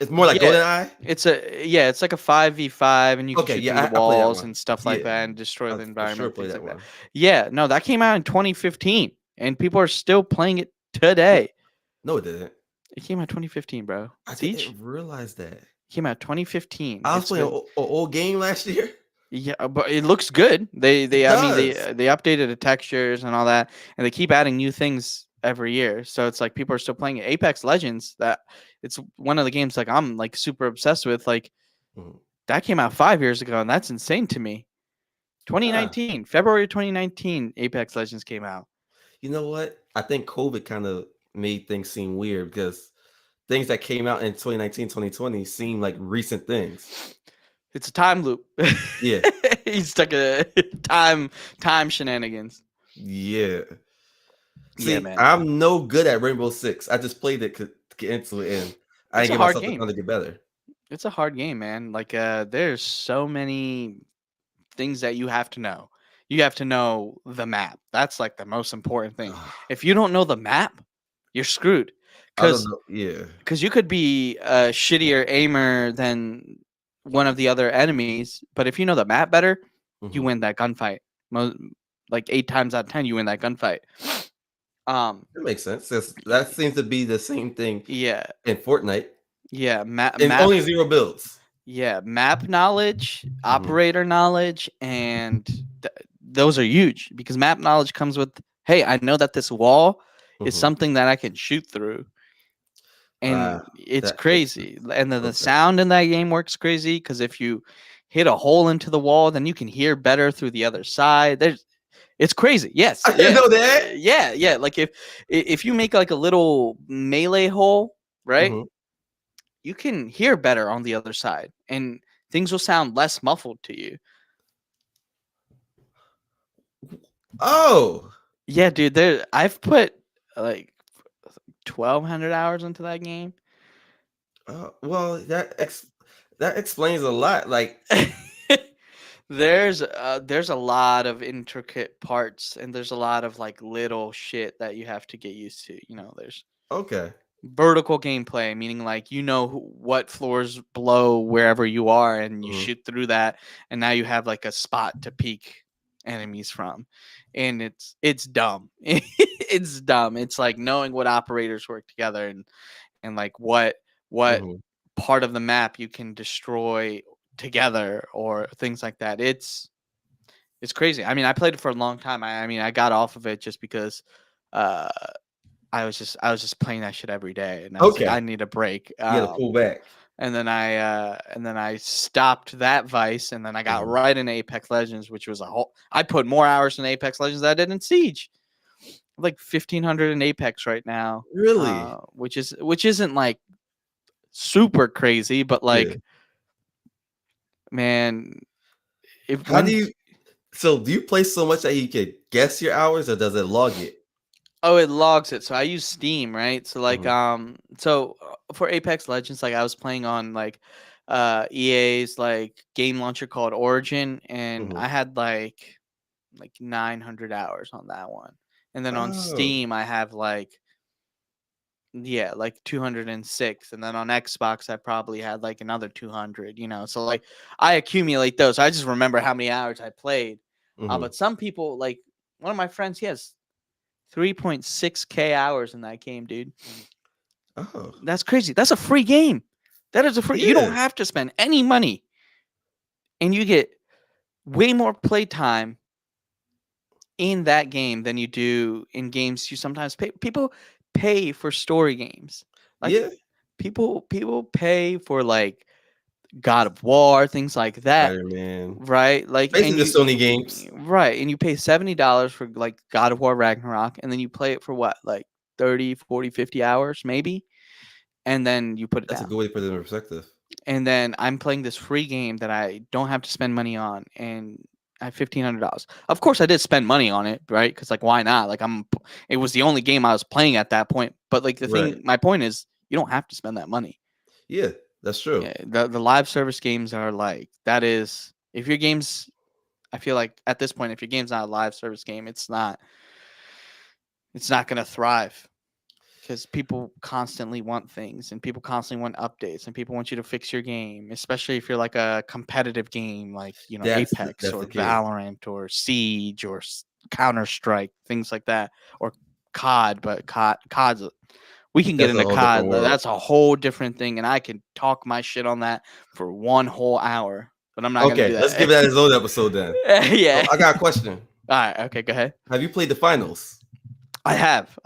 it's more like Yeah, GoldenEye? it's like a 5v5, and you can Okay, shoot through yeah, the I played that walls one. and stuff like Yeah, that, and destroy I the for sure environment, played things that like that. one. Yeah, no, that came out in 2015, and people are still playing it today. No, it didn't. It came out 2015, bro. I Siege didn't realize that. came out 2015. I was It's playing been an old game last year. Yeah, but it looks good. It I mean, does. they updated the textures and all that, and they keep adding new things every year. So it's like people are still playing it. Apex Legends, that it's one of the games like I'm like super obsessed with. Like Mhm. that came out 5 years ago, and that's insane to me. Ah, 2019, February 2019, Apex Legends came out. you know what? I think COVID kind of made things seem weird because things that came out in 2019, 2020 seem like recent things. It's a time loop. Yeah. He's stuck a time shenanigans. Yeah. Yeah, See, man. I'm no good at Rainbow Six. I just played it to get into it, and I It's didn't a give hard myself the game. time to get better. It's a hard game, man. Like there's so many things that you have to know. You have to know the map. That's like the most important thing. If you don't know the map, you're screwed. I don't Cuz know. Yeah. cuz you could be a shittier aimer than one of the other enemies, but if you know the map better, you Hmm. win that gunfight. Like 8 times out of 10 you win that gunfight. Um That makes sense. That y- seems to be the same thing yeah. in Fortnite, Yeah, and map. only 0 builds. Yeah, map knowledge, Hmm. operator knowledge, and those are huge because map knowledge comes with, hey, I know that this wall is Hmm. something that I can shoot through, Ah, and it's that makes crazy. sense. And then the Okay. sound in that game works crazy because if you hit a hole into the wall, then you can hear better through the other side. It's crazy. Yes, I didn't yeah, know that. yeah. Like if you make like a little melee hole, right? Hmm. You can hear better on the other side and things will sound less muffled to you. Oh, Yeah, dude, there I've put like 1200 hours into that game. well, that explains a lot. Like, There's a lot of intricate parts and there's a lot of like little shit that you have to get used to. There's okay. vertical gameplay, meaning like what floors below wherever you are, and you Hmm. shoot through that, and now you have like a spot to peek enemies from, and it's dumb. It's dumb. It's like knowing what operators work together and like what Hmm. part of the map you can destroy together or things like that. It's crazy. I mean, I played it for a long time. I mean, I got off of it just because uh I was just playing that shit every day, and I was like, I Okay. need a break. You got to pull back. And then I stopped that vice, and then I got Mhm. right into Apex Legends, which was a whole. I put more hours in Apex Legends than I did in Siege. Like 1,500 in Apex right now, Really? which isn't like super crazy, but Yeah. like, man, if How do when you? So, do you play so much that you could guess your hours, or does it log it? oh, it logs it. So I use Steam, right? So like Mhm. for Apex Legends, like I was playing on like EA's like game launcher called Origin, and Mhm. I had like 900 hours on that one. And then on Oh, Steam I have like, yeah, like 206, and then on Xbox I probably had like another 200, so like I accumulate those. I just remember how many hours I played. mhm. But some people, like one of my friends, he has 3.6K hours in that game, dude. Oh, That's crazy. That's a free game. That is a free. You don't yeah, have to spend any money, and you get way more playtime in that game than you do in games you sometimes pay. People pay for story games. Like yeah. people pay for like God of War, things like that, Spider-Man, right? Like basically the Sony games. right, and you pay $70 for like God of War Ragnarok, and then you play it for what, like 30, 40, 50 hours maybe, and then you put it That's a down. good way to put it in perspective. And then I'm playing this free game that I don't have to spend money on, and I have $1,500. Of course, I did spend money on it, right? Because like, why not? Like, it was the only game I was playing at that point. But like, Right. my point is, you don't have to spend that money. Yeah, that's true. Yeah, the live service games are like that is if your game's. I feel like at this point, if your game's not a live service game, it's not. It's not gonna thrive because people constantly want things and people constantly want updates and people want you to fix your game, especially if you're like a competitive game like Apex That's or the case. Valorant or Siege or Counter Strike, things like that, or COD. But COD's we can get That's a into whole different COD. world. That's a whole different thing, and I can talk my shit on that for one whole hour. But I'm not gonna Okay, do let's that. give that his own episode then. So Yeah. I got a question. All right. Okay. Go ahead. Have you played the finals? I have.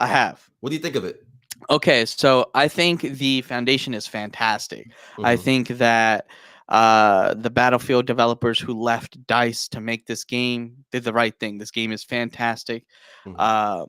What do you think of it? Okay, so I think the foundation is fantastic. I Hmm. think that the Battlefield developers who left Dice to make this game did the right thing. This game is fantastic. Hmm. Um,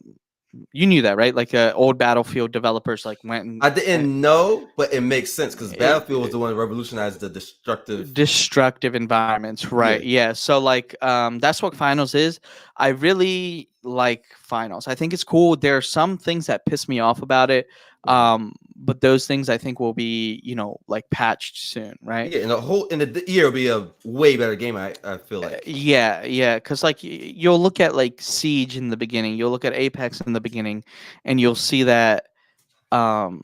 you knew that, right? Like old Battlefield developers like went I and didn't know, but it makes sense because Battlefield was it, the one that revolutionized the destructive. destructive environments, right? Yeah. Yeah, so like that's what finals is. I really like finals. I think it's cool. There are some things that piss me off about it, Hmm. but those things I think will be, like patched soon, right? Yeah, in the year will be a way better game. I feel like. Yeah, because like you'll look at like Siege in the beginning, you'll look at Apex in the beginning, and you'll see that um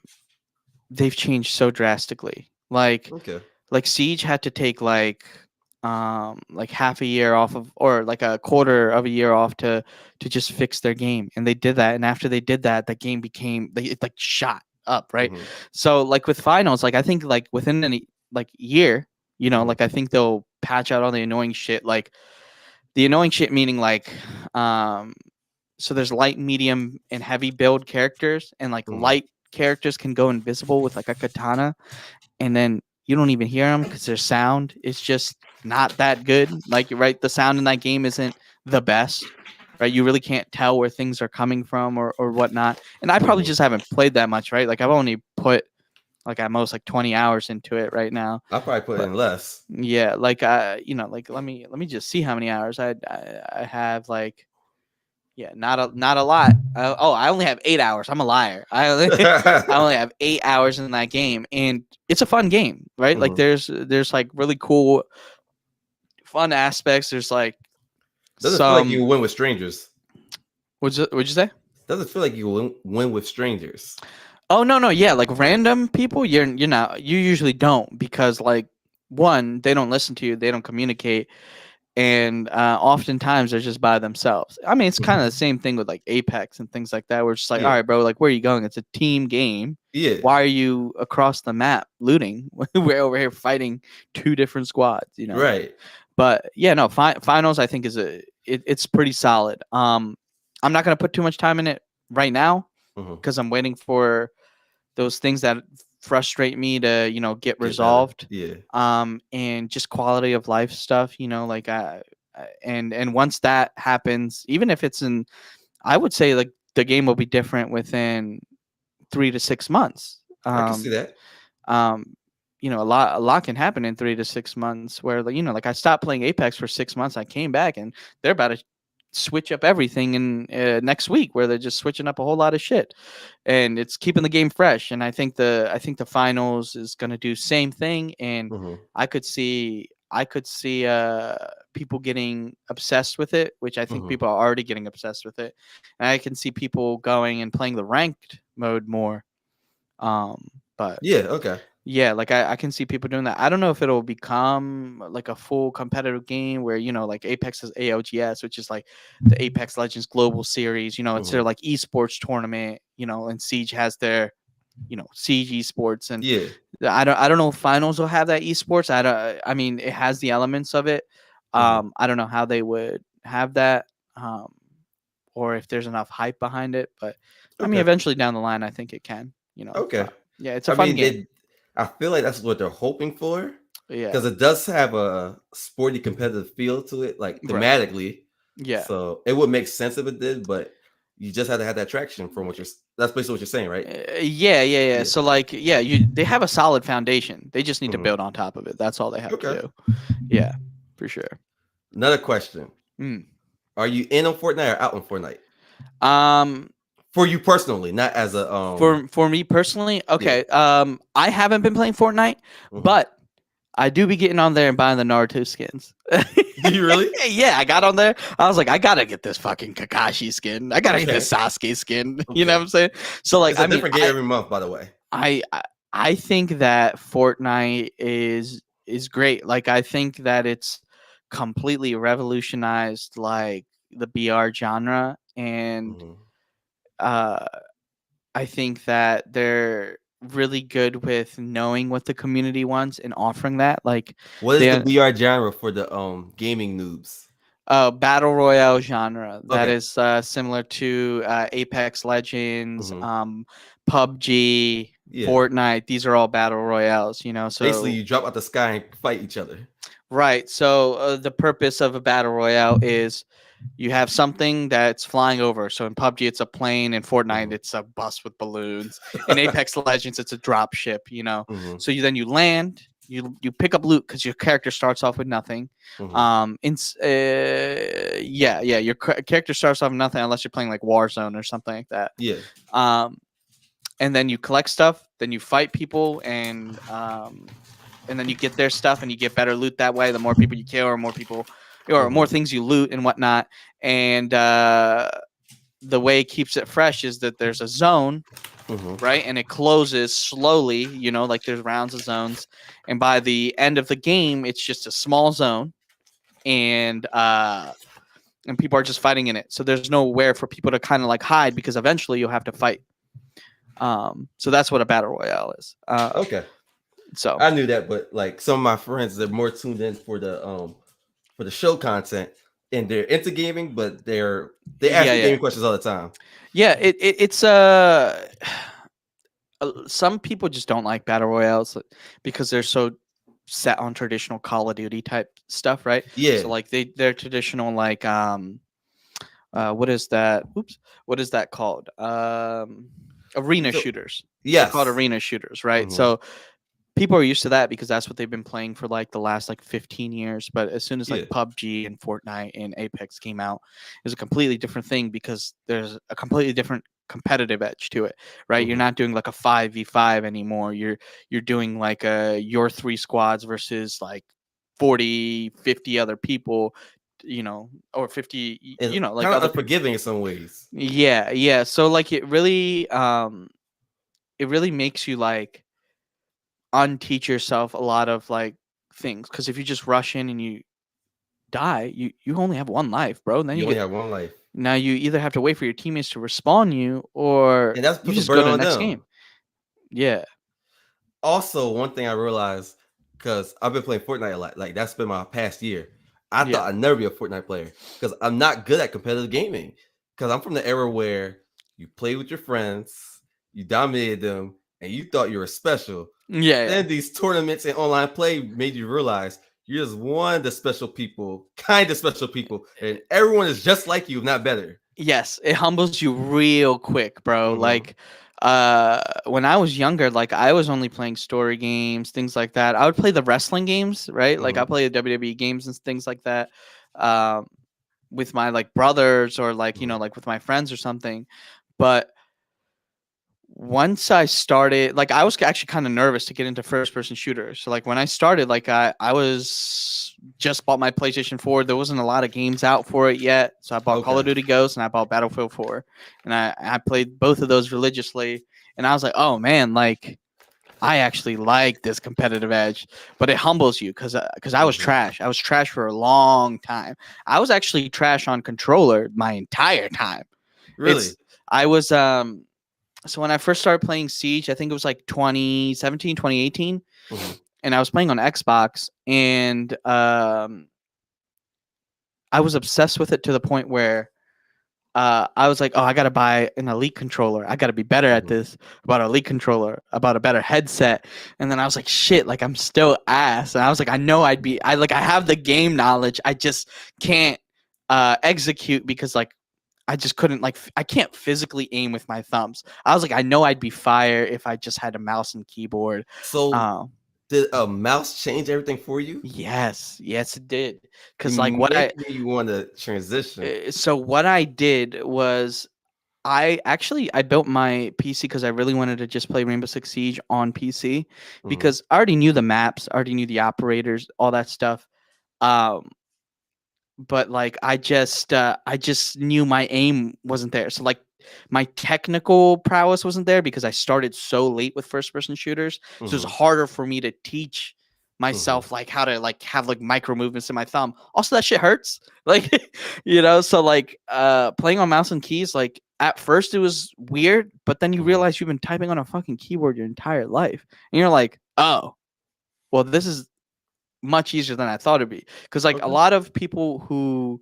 they've changed so drastically. Okay. Like Siege had to take like half a year off of, or like a quarter of a year off to just fix their game, and they did that. And after they did that, the game became it like shot up, right? Hmm. So like with finals, like I think like within any like year, Hmm. like I think they'll patch out all the annoying shit. Like the annoying shit meaning like um so there's light, medium, and heavy build characters, and like Hmm. light characters can go invisible with like a katana, and then you don't even hear them because their sound is just not that good. Like, right, the sound in that game isn't the best, right? You really can't tell where things are coming from or whatnot. And I probably Hmm. just haven't played that much, right? Like, I've only put like at most like 20 hours into it right now. I'll probably put But in less. yeah, like like let me just see how many hours I have. Like, yeah, not a lot. Oh, I only have 8 hours. I'm a liar. I only have 8 hours in that game, and it's a fun game, right? Like Hmm. there's like really cool, fun aspects. There's like Doesn't feel like you some. win with strangers. What'd you say? Doesn't feel like you win with strangers. Oh no, yeah, like random people. You usually don't, because like one, they don't listen to you, they don't communicate, and oftentimes they're just by themselves. I mean, it's kind Hmm. of the same thing with like Apex and things like that. We're just like, all Yeah. right, bro, like where are you going? It's a team game. Yeah. Why are you across the map looting? We're over here fighting two different squads. Right. But yeah, no, finals I think it's pretty solid. I'm not gonna put too much time in it right now Hmm. because I'm waiting for those things that frustrate me to get Get better. resolved, Yeah. and just quality of life stuff, like and once that happens, even if it's in, I would say like the game will be different within 3 to 6 months. I can see that. um a lot can happen in 3 to 6 months, where like like I stopped playing Apex for 6 months, I came back, and they're about to switch up everything in next week, where they're just switching up a whole lot of shit, and it's keeping the game fresh. And I think the finals is going to do same thing, and Hmm. I could see people getting obsessed with it, which I think Hmm. people are already getting obsessed with it, and I can see people going and playing the ranked mode more. But Yeah. Okay. yeah, like I can see people doing that. I don't know if it'll become like a full competitive game where, like Apex has ALGS, which is like the Apex Legends Global Series. It's Hmm. their like esports tournament, and Siege has their, Siege esports. And Yeah. I don't know if finals will have that esports. I mean, it has the elements of it. Hmm. I don't know how they would have that, um, or if there's enough hype behind it. But I mean, Okay. eventually down the line, I think it can. Okay. But yeah, it's a I fun mean, game. I feel like that's what they're hoping for Yeah. because it does have a sporty competitive feel to it, like Right. thematically. Yeah. So it would make sense if it did, but you just have to have that traction from what you're. That's basically what you're saying, right? Yeah. Yeah. So like, yeah, they have a solid foundation. They just need to Hmm. build on top of it. That's all they have to Okay. do. Yeah, for sure. Another question: Mm. Are you in on Fortnite or out on Fortnite? Um, For you personally, not as a for me personally, Yeah. okay. I haven't been playing Fortnite, Hmm. but I do be getting on there and buying the Naruto skins. Do you really? Yeah, I got on there. I was like, I gotta get this fucking Kakashi skin. I gotta get this Okay. Sasuke skin. You know what Okay. I'm saying? So like, It's a I mean, different game every month, by the way. I I I think that Fortnite is great. Like I think that it's completely revolutionized like the BR genre, and Hmm. uh I think that they're really good with knowing what the community wants and offering that. Like What is the they BR genre for the gaming noobs? Battle royale genre that Okay. is similar to Apex Legends, Hmm. PUBG, Yeah. Fortnite. These are all battle royales, you know. Basically, So you drop out the sky and fight each other. right. So the purpose of a battle royale is you have something that's flying over. So in PUBG, it's a plane. In Fortnite, Hmm. it's a bus with balloons. In Apex Legends, it's a drop ship. You know. Hmm. So then you land. You pick up loot because your character starts off with nothing. Hmm. Yeah. Your character starts off with nothing unless you're playing like Warzone or something like that. Yeah. Um, and then you collect stuff. Then you fight people and then you get their stuff and you get better loot that way. The more people you kill, or more people, or more Hmm. things you loot and whatnot. And the way it keeps it fresh is that there's a zone, Hmm. right, and it closes slowly. You know, like there's rounds of zones, and by the end of the game, it's just a small zone, and people are just fighting in it. So there's nowhere for people to kind of like hide because eventually you'll have to fight. So that's what a battle royale is. Okay. So I knew that, but like some of my friends, they're more tuned in for the show content, and they're into gaming, but they ask yeah, me yeah, gaming questions all the time. yeah. It's some people just don't like battle royales because they're so set on traditional Call of Duty type stuff, right? Yeah. So like they're traditional like what is that? Oops, what is that called? Arena So shooters. They're called yes. arena shooters, right? Hmm. So people are used to that because that's what they've been playing for like the last like 15 years. But as soon as like Yeah. PUBG and Fortnite and Apex came out, it's a completely different thing because there's a completely different competitive edge to it, right? You're Hmm. not doing like a 5v5 anymore. You're doing like your three squads versus like 40, 50 other people, you know, or 50, And you know, like kind of other people. unforgiving in some ways. Yeah, yeah. So like it really makes you like unteach yourself a lot of like things because if you just rush in and you die, you only have one life, bro. And then You you only get have one life, now you either have to wait for your teammates to respawn you or and that you puts a just go burden to the on next them. game. Yeah, Also, one thing I realized, because I've been playing Fortnite a lot, like that's been my past year. I yeah, thought I'd never be a Fortnite player because I'm not good at competitive gaming. Because I'm from the era where you play with your friends, you dominated them, and you thought you were special. yeah, yeah. Then these tournaments and online play made you realize you're just one of the special people, kind of special people, and everyone is just like you, if not better. Yes, it humbles you real quick, bro. Hmm. Like when I was younger, like I was only playing story games, things like that. I would play the wrestling games, right? Like I Hmm. play the WWE games and things like that. Um with my like brothers or like, you Hmm. know, like with my friends or something. But once I started, like I was actually kind of nervous to get into first person shooters. So like when I started, like I was just bought my PlayStation 4. There wasn't a lot of games out for it yet. So I bought Call Okay. of Duty Ghosts and I bought Battlefield 4. And I played both of those religiously. And I was like, oh man, like I actually like this competitive edge, but it humbles you because I was Hmm. trash. I was trash for a long time. I was actually trash on controller my entire time. It's Really? I was so when I first started playing Siege, I think it was like 2017, 2018, Hmm. and I was playing on Xbox, and I was obsessed with it to the point where I was like, oh, I gotta buy an elite controller. I gotta be better at Hmm. this. About an elite controller, about a better headset. And then I was like, shit, like I'm still ass. And I was like, I know I have the game knowledge. I just can't execute because like I just couldn't like I can't physically aim with my thumbs. I was like, I know I'd be fire if I just had a mouse and keyboard. So Um, did a mouse change everything for you? yes, it did. Cause like It made you want to transition. so what I did was I built my PC because I really wanted to just play Rainbow Six Siege on PC Hmm. because I already knew the maps, I already knew the operators, all that stuff. Um, but like I just knew my aim wasn't there. So like my technical prowess wasn't there because I started so late with first person shooters. So it's Hmm. harder for me to teach Hmm. myself like how to like have like micro movements in my thumb. Also that shit hurts. Like you know, so like playing on mouse and keys, like at first it was weird, but then you Hmm. realize you've been typing on a fucking keyboard your entire life. And you're like, oh, well, this is much easier than I thought it'd be. Because like a Okay. lot of people who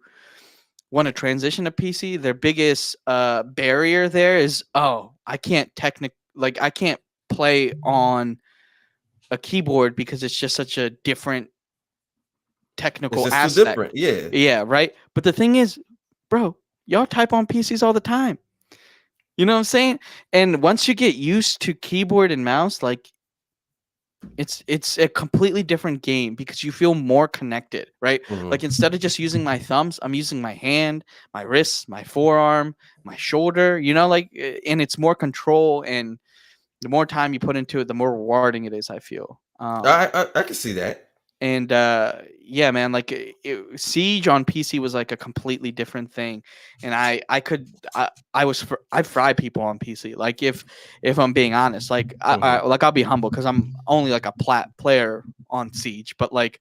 want to transition to PC, their biggest barrier there is, oh, I can't I can't play on a keyboard because it's just such a different It's technical just too aspect. different. Yeah. Yeah, right. But the thing is, bro, y'all type on PCs all the time. You know what I'm saying? And once you get used to keyboard and mouse, like it's a completely different game because you feel more connected, right? Like Hmm. instead of just using my thumbs, I'm using my hand, my wrist, my forearm, my shoulder, like and it's more control, and the more time you put into it, the more rewarding it is, I feel. I can see that. And yeah, man, like Siege on PC was like a completely different thing, and I fry people on PC. Like if I'm being honest, like Hmm. I'll be humble because I'm only like a plat player on Siege, but like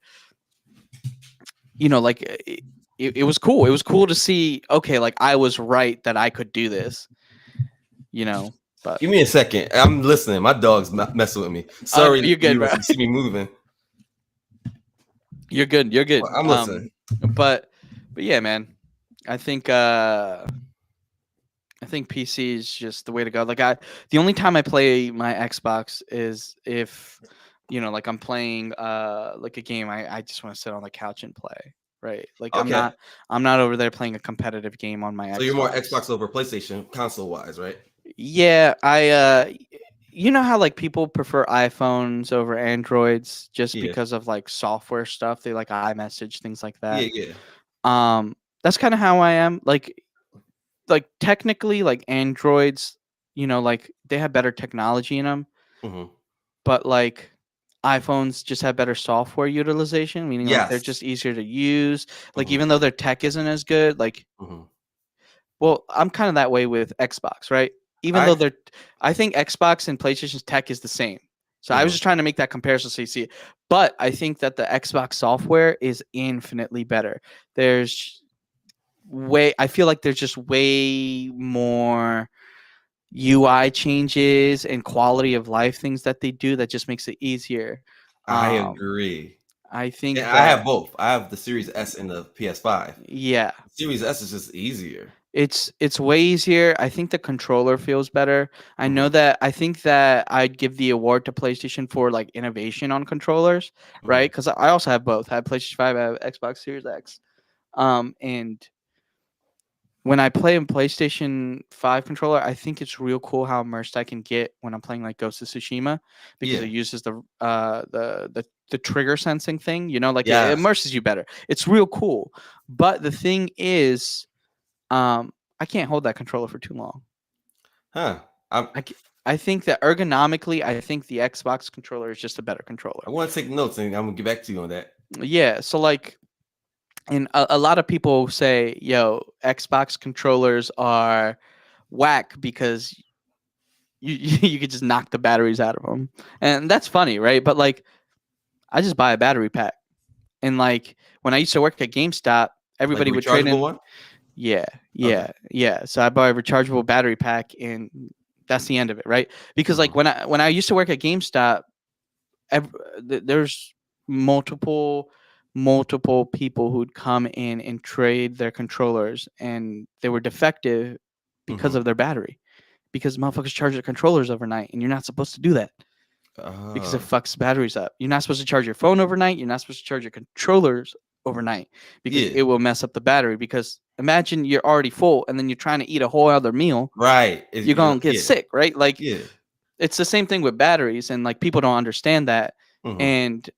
like it was cool. It was cool to see. Okay, like I was right that I could do this. But Give me a second. I'm listening. My dog's messing with me. no, Sorry, you're good, bro. viewers, if you see me moving. You're good. You're good. I'm listening. But yeah, man. I think I think PC is just the way to go. Like the only time I play my Xbox is if like I'm playing like a game. I just want to sit on the couch and play. Right. Like Okay. I'm not over there playing a competitive game on my So you're more Xbox. Xbox over PlayStation console wise, right? Yeah, you know how like people prefer iPhones over Androids just Yeah. because of like software stuff. They like iMessage, things like that. Yeah, yeah. That's kind of how I am. Like technically like Androids, like they have better technology in them, Hmm. but like iPhones just have better software utilization, meaning like they're Yes. just easier to use. Like Hmm. even though their tech isn't as good, like Hmm. well, I'm kind of that way with Xbox, right? Even though I. I think Xbox and PlayStation's tech is the same. So I was Hmm. just trying to make that comparison so you see it. But I think that the Xbox software is infinitely better. There's I feel like there's just way more UI changes and quality of life things that they do that just makes it easier. I Um, agree. I And think I that have both. I have the Series S and the PS5. yeah, The Series S is just easier. it's way easier. I think the controller feels better. Hmm. I think that I'd give the award to PlayStation for like innovation on controllers, Hmm. right? Because I also have both. I have PlayStation 5, I have Xbox Series X. And when I play a PlayStation 5 controller, I think it's real cool how immersed I can get when I'm playing like Ghost of Tsushima because it Yeah. uses the trigger sensing thing, like it Yes. immerses you better. It's real cool. But the thing is, I can't hold that controller for too long. Huh. I'm, I, c- I think that ergonomically, I think the Xbox controller is just a better I controller. want to take notes and I'm gonna get back to you on that. Yeah, so like and a lot of people say, yo, Xbox controllers are whack because you could just knock the batteries out of them, and that's funny, right? But like I just buy a battery pack, and like when I used to work at GameStop, Like a everybody would trade rechargeable in. one. Yeah, Okay. yeah. So I buy a rechargeable battery pack, and that's the end of it, right? Because like Hmm. when I used to work at GameStop, there's multiple people who'd come in and trade their controllers, and they were defective because Hmm. of their battery, because motherfuckers charge their controllers overnight, and you're not supposed to do that because it Uh, fucks batteries up. You're not supposed to charge your phone overnight. You're not supposed to charge your controllers overnight because yeah. it will mess up the battery. Because imagine you're already full and then you're trying to eat a whole other meal, Right. you're gonna get Yeah. sick, right? Like Yeah. it's the same thing with batteries, and like people don't understand that. Hmm. And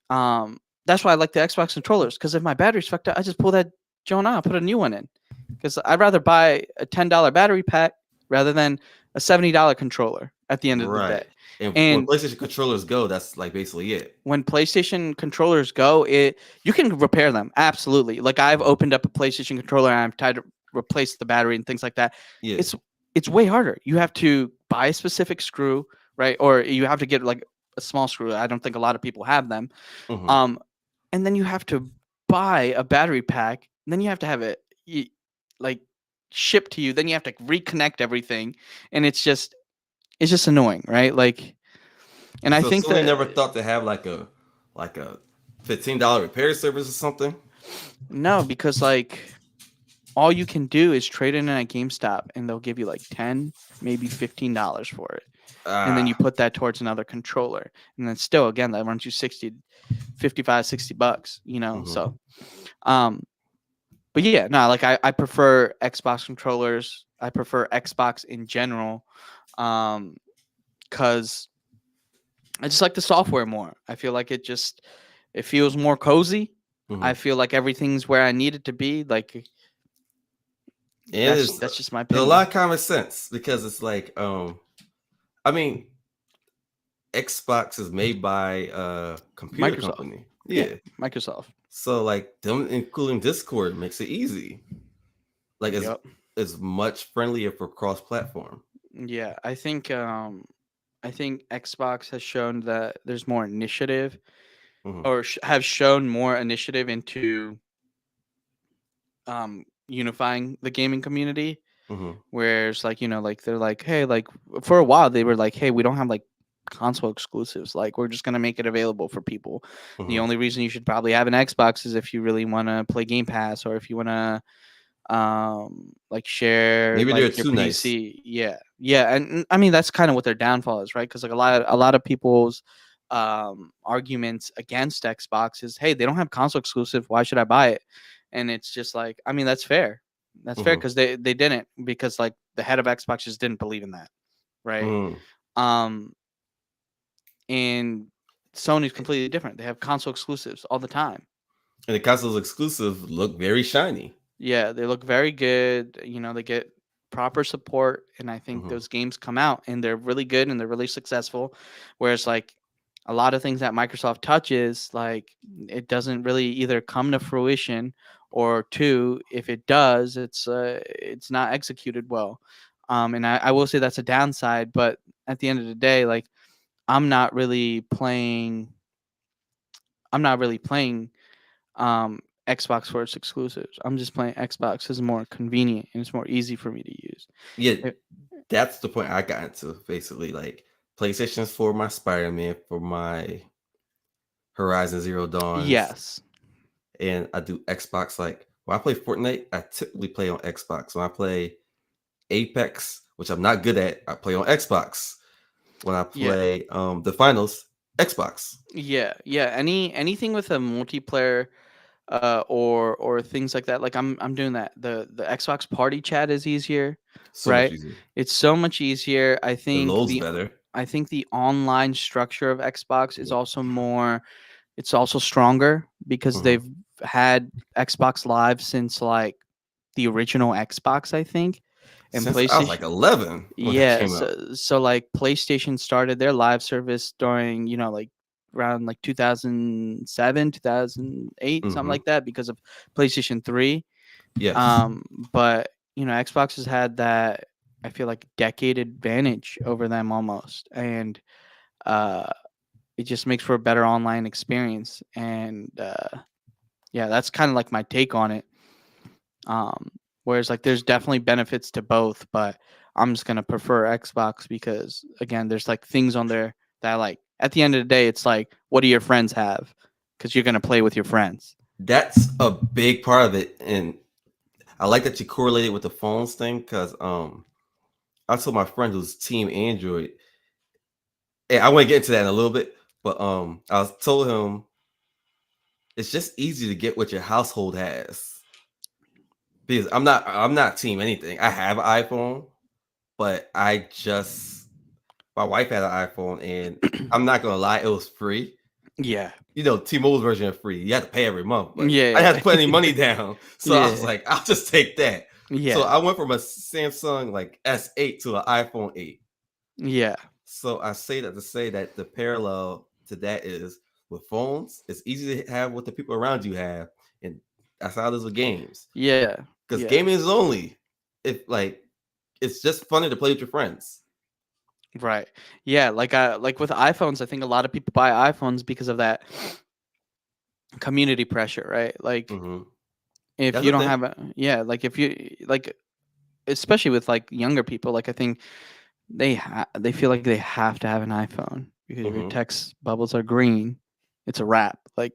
that's why I like the Xbox controllers, because if my battery's fucked up, I just pull that joint out, put a new one in, because I'd rather buy a $10 battery pack rather than a $70 controller at the end of the day. Right. And when And PlayStation controllers go, that's like basically it. when PlayStation controllers go, you can repair them absolutely. Like I've Mhm. opened up a PlayStation controller and I'm tried to replace the battery and things like that. Yeah. It's it's way harder. You have to buy a specific screw, right? Or you have to get like a small screw. I don't think a lot of people have them. Hmm. Um, and then you have to buy a battery pack. And then you have to have it like shipped to you. Then you have to reconnect everything, and it's just annoying, right? Like, and I think So they that never thought to have like a $15 repair service or something. No, because like all you can do is trade it in at GameStop and they'll give you like 10, maybe $15 for it. And then you Ah. put that towards another controller. And then still again that runs you 60, 55, $60, you know. Hmm. So um but yeah, no, like I prefer Xbox controllers. I prefer Xbox in general. Cause I just like the software more. I feel like it feels more cozy. Hmm. I feel like everything's where I need it to be. Like And that's just my there's a lot opinion. of common sense because it's like I mean Xbox is made by a computer Microsoft. company. Yeah, Yeah. Microsoft. So like them including Discord makes it easy. Like Yep. it's much friendlier for cross platform. Yeah, I think Xbox has shown that there's more initiative Hmm. or have shown more initiative into unifying the gaming community. Hmm. Whereas like, you know, like they're like, hey, like for a while they were like, hey, we don't have like console exclusives. Like we're just gonna make it available for people. The Hmm. only reason you should probably have an Xbox is if you really wanna play Game Pass or if you wanna like share Maybe they're like your too nice. PC. Yeah. Yeah. And I mean that's kind of what their downfall is, right? Because like a lot of people's arguments against Xbox is, hey, they don't have console exclusive. Why should I buy it? And it's just like, I mean, that's fair. That's fair Hmm. because they didn't, because like the head of Xbox just didn't believe in that, right? Mm. Um, and Sony's completely different. They have console exclusives all the time. And the console's exclusive look very shiny. Yeah, they look very good. You know, they get proper support, and I think Hmm. those games come out and they're really good and they're really successful. Whereas, like a lot of things that Microsoft touches, like it doesn't really either come to fruition, or two, if it does, it's not executed well. And I will say that's a downside. But at the end of the day, like I'm not really playing. I'm not really playing Xbox for its exclusives. I'm just playing Xbox 'cause it's more convenient and it's more easy for me to use. Yeah, It- that's the point I got into. Basically, like PlayStation's for my Spider-Man, for my Horizon Zero Dawns, yes. and I do Xbox. Like when I play Fortnite, I typically play on Xbox. When I play Apex, which I'm not good at, I play on Xbox. When I Yeah. play the finals, Xbox. Yeah. Yeah. Anything with a multiplayer or things like that. Like I'm doing that. The Xbox party chat is easier, So much right? easier. It's so much easier. It loads better. I think the online structure of Xbox is Yeah. also more, it's also stronger because Mhm. they've had Xbox Live since like the original Xbox, I think. And Since I was like PlayStation, 11 when that yeah, came out. so like PlayStation started their live service during, you know, like around like 2007, 2008, something Hmm. like that, because of PlayStation 3. Yes. Um but you know, Xbox has had that, I feel like, decade advantage over them almost. And uh it just makes for a better online experience. And yeah, that's kind of like my take on it. Um, Whereas like there's definitely benefits to both, but I'm just gonna prefer Xbox because again, there's like things on there that I like. At the end of the day, it's like, what do your friends have? Because you're gonna play with your friends. That's a big part of it. And I like that you correlated with the phones thing because I told my friend who's team Android, and I want to get into that in a little bit, but I was told him it's just easy to get what your household has. Because I'm not team anything. I have an iPhone, but I just my wife had an iPhone, and I'm not gonna lie, it was free. Yeah, T-Mobile's version of free. You have to pay every month, but I didn't have yeah, to put any money down. So I was yeah, like, I'll just take that. So yeah, I went from a Samsung like S8 to an iPhone 8. yeah, So I say that to say that the parallel to that is with phones, it's easy to have what the people around you have, and that's how it is with games. yeah, Because yeah. gaming is only if like it's just funny to play with your friends. Right. Yeah, like with iPhones, I think a lot of people buy iPhones because of that community pressure, right? Like Hmm. if That's you the don't thing. have a, yeah, like if you like, especially with like younger people, like I think they feel like they have to have an iPhone because your Hmm. text bubbles are green it's a wrap. Like,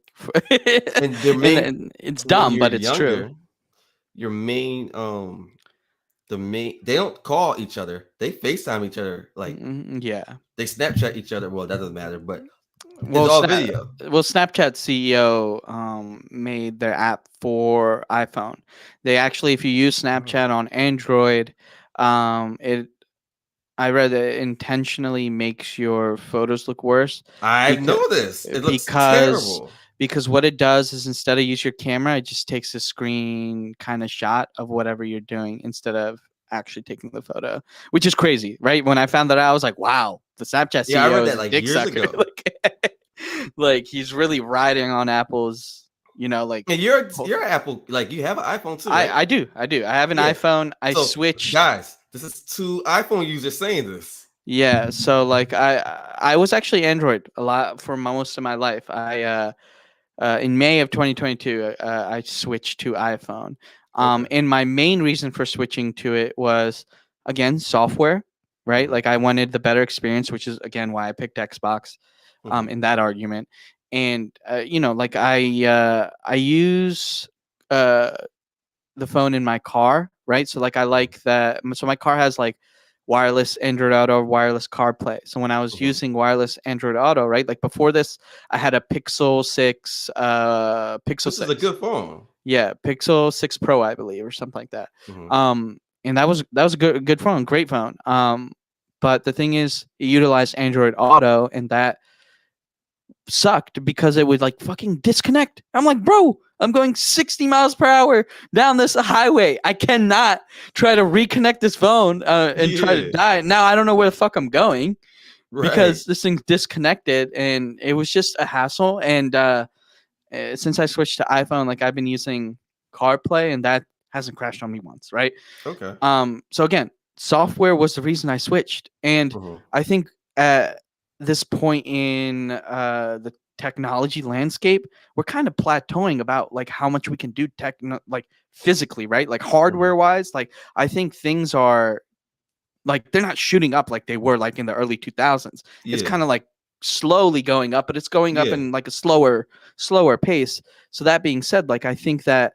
And their and main then it's when dumb, you're but it's true. younger, your main the main they don't call each other. They FaceTime each other. Like Yeah. they Snapchat each other. Well, that doesn't matter, but it's Well, all video. Snapchat CEO made their app for iPhone. They actually, if you use Oh. Snapchat on Android, it I read that it intentionally makes your photos look worse I because know this. It looks because terrible. because what it does is instead of use your camera, it just takes a screen kind of shot of whatever you're doing instead of actually taking the photo, which is crazy, right? When I found that out, I was like, wow, the Snapchat Yeah, I CEO read is that a like dick years sucker. ago. Like he's really riding on Apple's, like And whole you're Apple, like you have an iPhone too, I right? I do. I do. I have an Yeah. iPhone. I So switched. guys, this is two iPhone users saying this. Yeah, so like I was actually Android a lot for most of my life. In May of 2022, I switched to iPhone. Okay. And my main reason for switching to it was again software, right? Hmm. Like I wanted the better experience, which is again why I picked Xbox. Hmm. In that argument, and like I use uh the phone in my car, right? So like I like that. So my car has like wireless Android Auto, wireless CarPlay. So when I was Hmm. using wireless Android Auto, right? Like before this, I had a Pixel Which is a 6. good phone. Yeah, Pixel 6 Pro, I believe, or something like that. Hmm. And that was a good phone, great phone. But the thing is, it utilized Android Auto, and that sucked because it would like fucking disconnect. I'm like, bro, I'm going 60 miles per hour down this highway. I cannot try to reconnect this phone and try to Yeah. die. Now I don't know where the fuck I'm going Right. because this thing's disconnected and it was just a hassle. And since I switched to iPhone, like I've been using CarPlay and that hasn't crashed on me once, right? Okay. So again, software was the reason I switched, and Hmm. I think at this point in the technology landscape, we're kind of plateauing about like how much we can do like physically, right? Like Hmm. hardware wise, like I think things are like they're not shooting up like they were like in the early 2000s. It's Yeah. kind of like slowly going up, but it's going up Yeah. in like a slower pace. So that being said, like I think that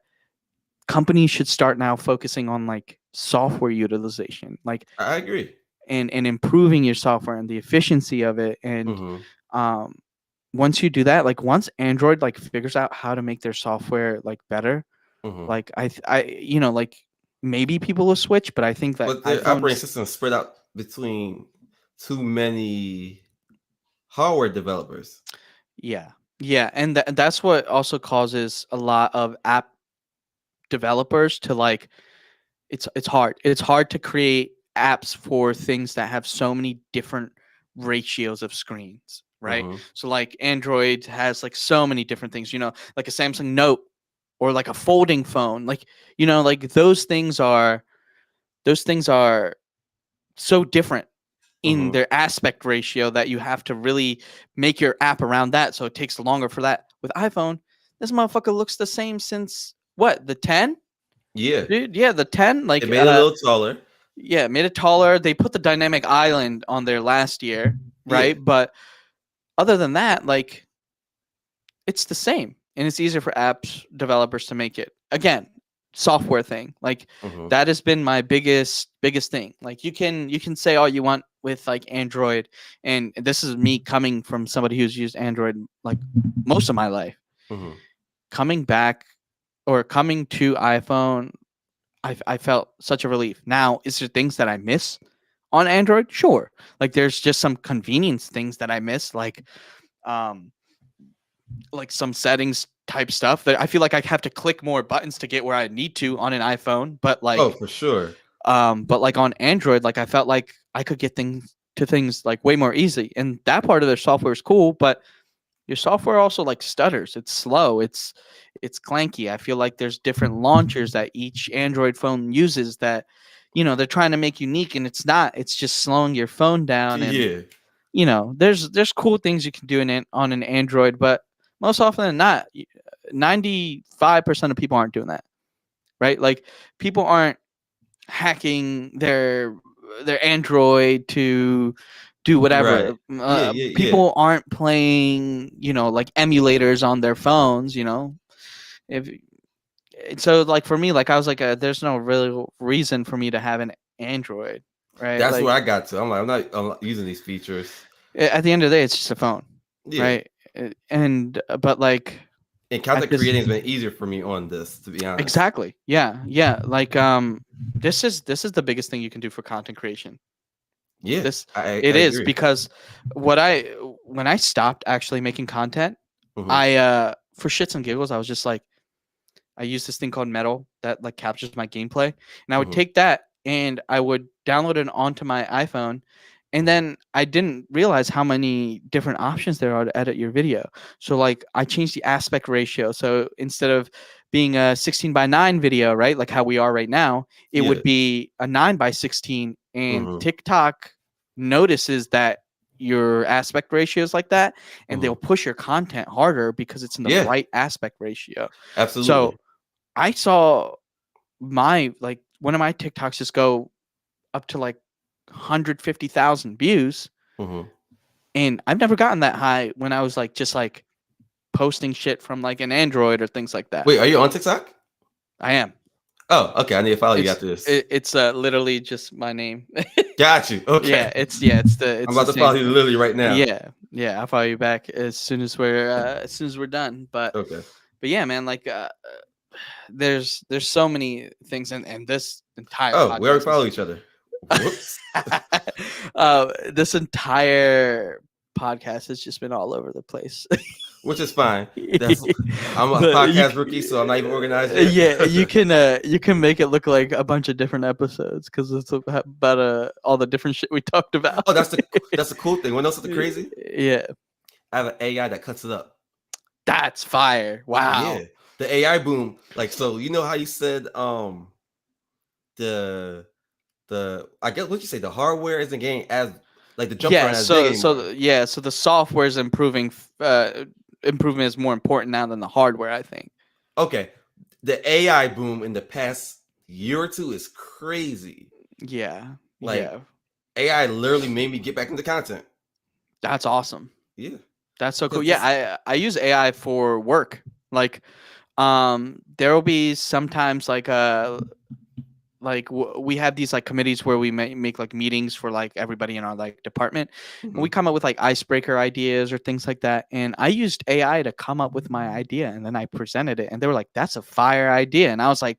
companies should start now focusing on like software utilization, like I agree. and improving your software and the efficiency of it. And Hmm. um, once you do that, like once Android like figures out how to make their software like better, Hmm. like like maybe people will switch, but I think that But the operating iPhones, system is spread out between too many hardware developers. yeah, yeah, and that's what also causes a lot of app developers to like it's hard to create apps for things that have so many different ratios of screens, right? Hmm. So like Android has like so many different things, like a Samsung Note or like a folding phone, like like those things are so different in Hmm. their aspect ratio that you have to really make your app around that, so it takes longer for that. With iPhone, this motherfucker looks the same since what, the 10? Yeah. Dude, yeah, the 10, It like made it a little taller. yeah, made it taller. They put the dynamic island on there last year, Yeah. right? But other than that, like it's the same, and it's easier for apps developers to make it. Again, software thing. Like Hmm. that has been my biggest thing. Like you can say all you want with like Android, and this is me coming from somebody who's used Android like most of my life. Hmm. Coming back or coming to iPhone, I felt such a relief. Now, is there things that I miss on Android? Sure. Like there's just some convenience things that I miss, um like some settings type stuff that I feel like I have to click more buttons to get where I need to on an iPhone. Oh, for sure. But like on Android, like I felt like I could get things like way more easy. And that part of their software is cool, but your software also like stutters. It's slow. It's clanky. I feel like there's different launchers that each Android phone uses that they're trying to make unique, and it's not. It's just slowing your phone down. And Yeah. there's cool things you can do on an Android, but most often than not, 95% of people aren't doing that, right? Like people aren't hacking their Android to do whatever. Right. Yeah, yeah, yeah. People aren't playing, like emulators on their phones. If so, like for me, like I was like, there's no real reason for me to have an Android, right? That's where Like I got to. I'm not using these features. at the end of the day, it's just a phone, Yeah. right? And but like And at content this creating has been easier for me on this, to be honest. exactly, yeah, like this is the biggest thing you can do for content creation. Yeah, This I it is agree. because what I when I stopped actually making content, Hmm. I for shits and giggles, I was just like, I use this thing called Metal that like captures my gameplay, and I would Hmm. take that and I would download it onto my iPhone, and Hmm. then I didn't realize how many different options there are to edit your video. So like I changed the aspect ratio. So instead of being a 16:9 video, right, like how we are right now, it Yeah. would be a 9:16, and Hmm. TikTok notices that your aspect ratio is like that, and Hmm. they'll push your content harder because it's in the Yeah, right aspect ratio. So absolutely. I saw my like one of my TikToks just go up to like 150,000 views, Hmm. and I've never gotten that high when I was like just like posting shit from like an Android or things like that. Wait, are you on TikTok? I am. Oh, okay. I need to follow you It's after this. it's literally just my name. Got you. Okay. Yeah, I'm it's the about to same follow you thing. literally right now. Yeah, I'll follow you back as soon as we're done. Okay. But yeah, man, like there's so many things, and this entire Oh, we already podcast follow is each other. Whoops. this entire podcast has just been all over the place. Which is fine. That's I'm a But podcast rookie, so I'm not even organized yet. yeah, you can make it look like a bunch of different episodes because it's about all the different shit we talked about. Oh, that's the cool thing. Want to know something crazy? Yeah, I have an AI that cuts it up. that's fire. Yeah, Wow. the AI boom. Like, so you know how you said the I guess what you say, the hardware isn't getting as, like, the jumps Yeah, aren't as big anymore. so the software is improving. Improvement is more important now than the hardware, I think. Okay, the AI boom in the past year or two is crazy. Yeah, Like, yeah, AI literally made me get back into content. that's awesome. Yeah, That's so cool. because Yeah, this. I use AI for work. Like, there will be sometimes we have these like committees where we make like meetings for like everybody in our like department, and we Mhm. come up with like icebreaker ideas or things like that. And I used AI to come up with my idea, and then I presented it, and they were like, "That's a fire idea," and I was like,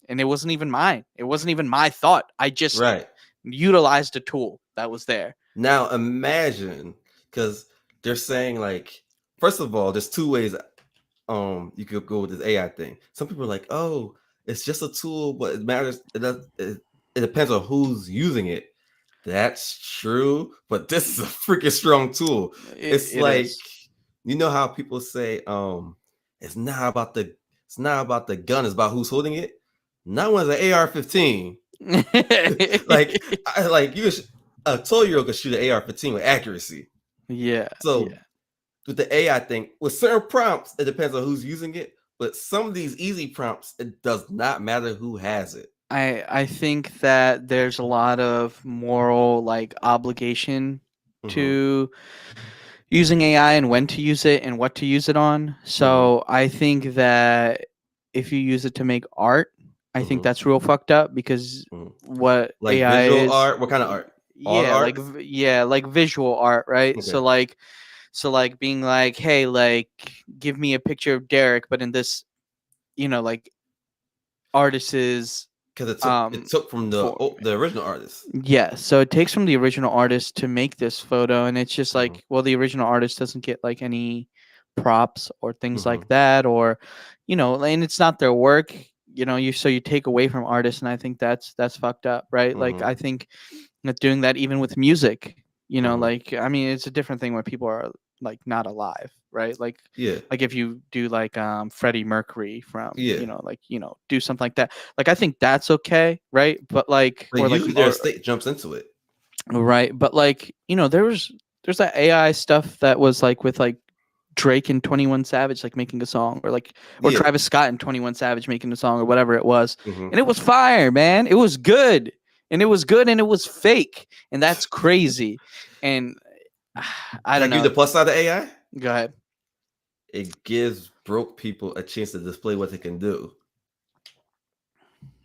and it wasn't even mine. It wasn't even my thought. I just Right. utilized a tool that was there. Now imagine, because they're saying, like, first of all, there's two ways you could go with this AI thing. Some people are like, oh, it's just a tool, but it matters. It depends on who's using it. That's true, but this is a freaking strong tool. It's It like, is. you know how people say, it's not about the gun, it's about who's holding it. Not when it's an AR-15. Like, you a 12-year-old could shoot an AR-15 with accuracy. Yeah, So yeah. with the AI thing, with certain prompts, it depends on who's using it. But some of these easy prompts, it does not matter who has it. I think that there's a lot of moral like obligation Mm-hmm. to using AI and when to use it and what to use it on. Mm-hmm. So I think that if you use it to make art, I think Mm-hmm. that's real fucked up because Mm-hmm. what Like AI visual is, art. What kind of art? All yeah, art. like visual art, right? Okay. So like being like, hey, like give me a picture of Derek, but in this, like artist's Because it um took from form. the original artist. Yeah, so it takes from the original artist to make this photo, and it's just Mm-hmm. like, well, the original artist doesn't get like any props or things Mm-hmm. like that, or and it's not their work. You take away from artists, and I think that's fucked up, right? Like Mm-hmm. I think that doing that even with music, Mm-hmm. like I mean, it's a different thing when people are like not alive, right? Yeah. Like if you do like Freddie Mercury from Yeah. do something like that, like I think that's okay, right? But like But or like usually their or estate jumps into it. right, but like there's that AI stuff that was like with like Drake and 21 Savage like making a song, or Yeah. Travis Scott and 21 Savage making a song or whatever it was, Mm-hmm. and it was fire, man. It was good. and it was good and it was fake, and that's crazy. And I Can I don't give you know. the plus side of AI? Go ahead. It gives broke people a chance to display what they can do.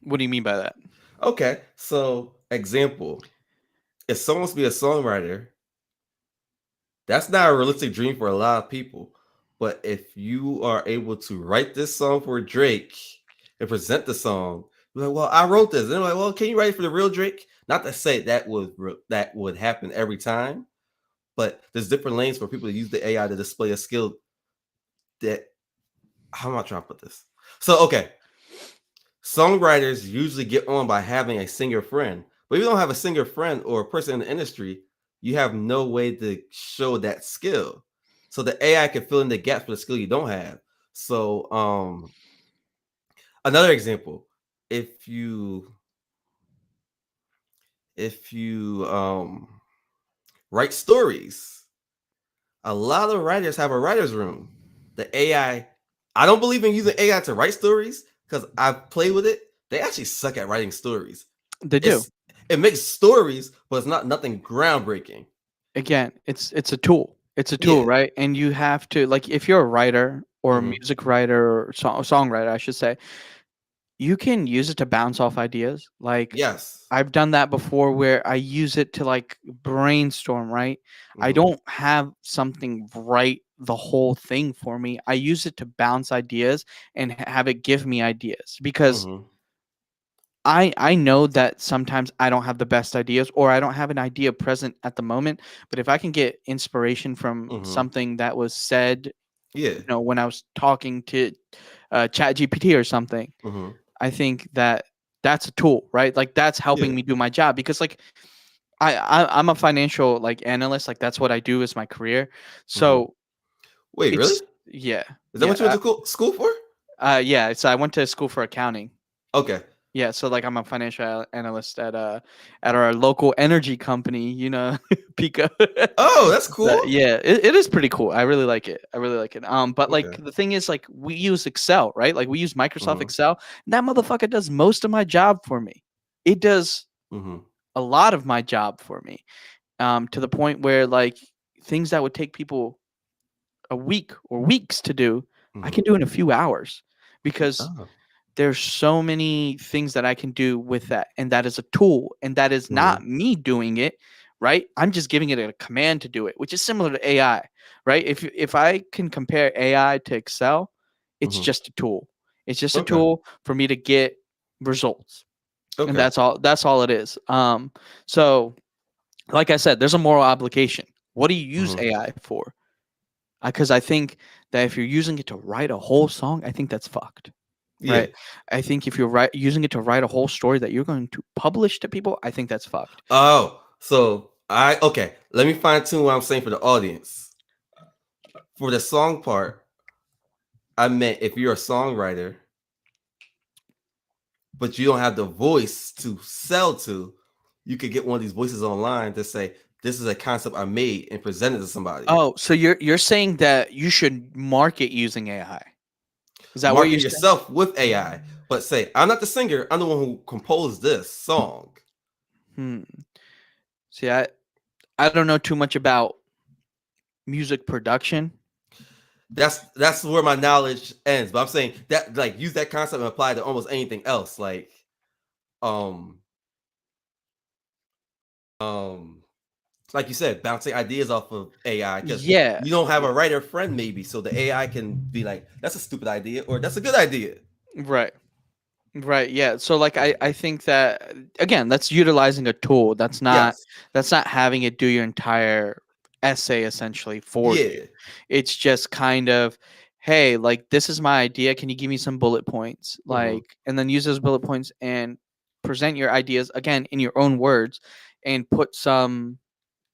What do you mean by that? Okay, so example, if someone wants to be a songwriter, that's not a realistic dream for a lot of people. But if you are able to write this song for Drake and present the song, you're like, well, I wrote this. And they're like, well, can you write it for the real Drake? Not to say that would happen every time, but there's different lanes for people to use the AI to display a skill that. How am I trying to put this? So okay, songwriters usually get on by having a singer friend. But if you don't have a singer friend or a person in the industry, you have no way to show that skill. So the AI can fill in the gaps for the skill you don't have. So another example, if you if you write stories, a lot of writers have a writer's room. The AI, I don't believe in using AI to write stories because I've played with it. They actually suck at writing stories. They do. It's it makes stories, but it's not nothing groundbreaking. Again, it's a tool. It's a tool, Yeah. right? And you have to, like, if you're a writer or a Hmm. music writer or songwriter, I should say, you can use it to bounce off ideas. Like, Yes. I've done that before where I use it to like brainstorm, right? I Hmm. don't have something write the whole thing for me. I use it to bounce ideas and have it give me ideas because Hmm. I know that sometimes I don't have the best ideas or I don't have an idea present at the moment, but if I can get inspiration from Hmm. something that was said, Yeah. when I was talking to chat GPT or something, Hmm. I think that that's a tool, right? Like, that's Yeah. helping me do my job because, like, I'm a financial, like, analyst, like, that's what I do as my career. Hmm. So Wait, really? it's yeah, Is that yeah, what you went to school for? yeah. So I went to school for accounting. Okay. Yeah, so like I'm a financial analyst at our local energy company, Pico. Oh, that's cool. Yeah, it is pretty cool. I really like it. I really like it. But like Okay. the thing is, like, we use Excel, right? Like we use Microsoft Hmm. Excel. And that motherfucker does most of my job for me. It does Hmm. a lot of my job for me. To the point where, like, things that would take people a week or weeks to do, I Hmm. can do in a few hours because Oh. there's so many things that I can do with that, and that is a tool, and that is not Hmm. me doing it, right? I'm just giving it a command to do it, which is similar to AI, right? If I can compare AI to Excel, it's Hmm. just a tool. It's just a Okay. tool for me to get results, and Okay. that's all it is. So like I said, there's a moral obligation. What do you use Hmm. AI for? Because I think that if you're using it to write a whole song, I think that's fucked. Yeah. Right. I think if you're using it to write a whole story that you're going to publish to people, I think that's fucked. Oh, so I okay. Let me fine tune what I'm saying for the audience. For the song part, I meant if you're a songwriter, but you don't have the voice to sell to, you could get one of these voices online to say, "This is a concept I made," and present it to somebody. Oh, so you're saying that you should market using AI? Is that what Market you're saying? yourself with AI, but say, "I'm not the singer. I'm the one who composed this song." Hmm. See, I don't know too much about music production. That's where my knowledge ends. But I'm saying that like use that concept and apply it to almost anything else. Like um um like you said, bouncing ideas off of AI because Yeah. you don't have Yeah. a writer friend maybe, so the AI can be like, "That's a stupid idea," or "That's a good idea." Right. Right. Yeah. So like I think that again, that's utilizing a tool. Yes. That's not having it do your entire essay essentially for you. Yeah. It's just kind of, hey, like, this is my idea. Can you give me some bullet points? Hmm. Like, and then use those bullet points and present your ideas again in your own words and put some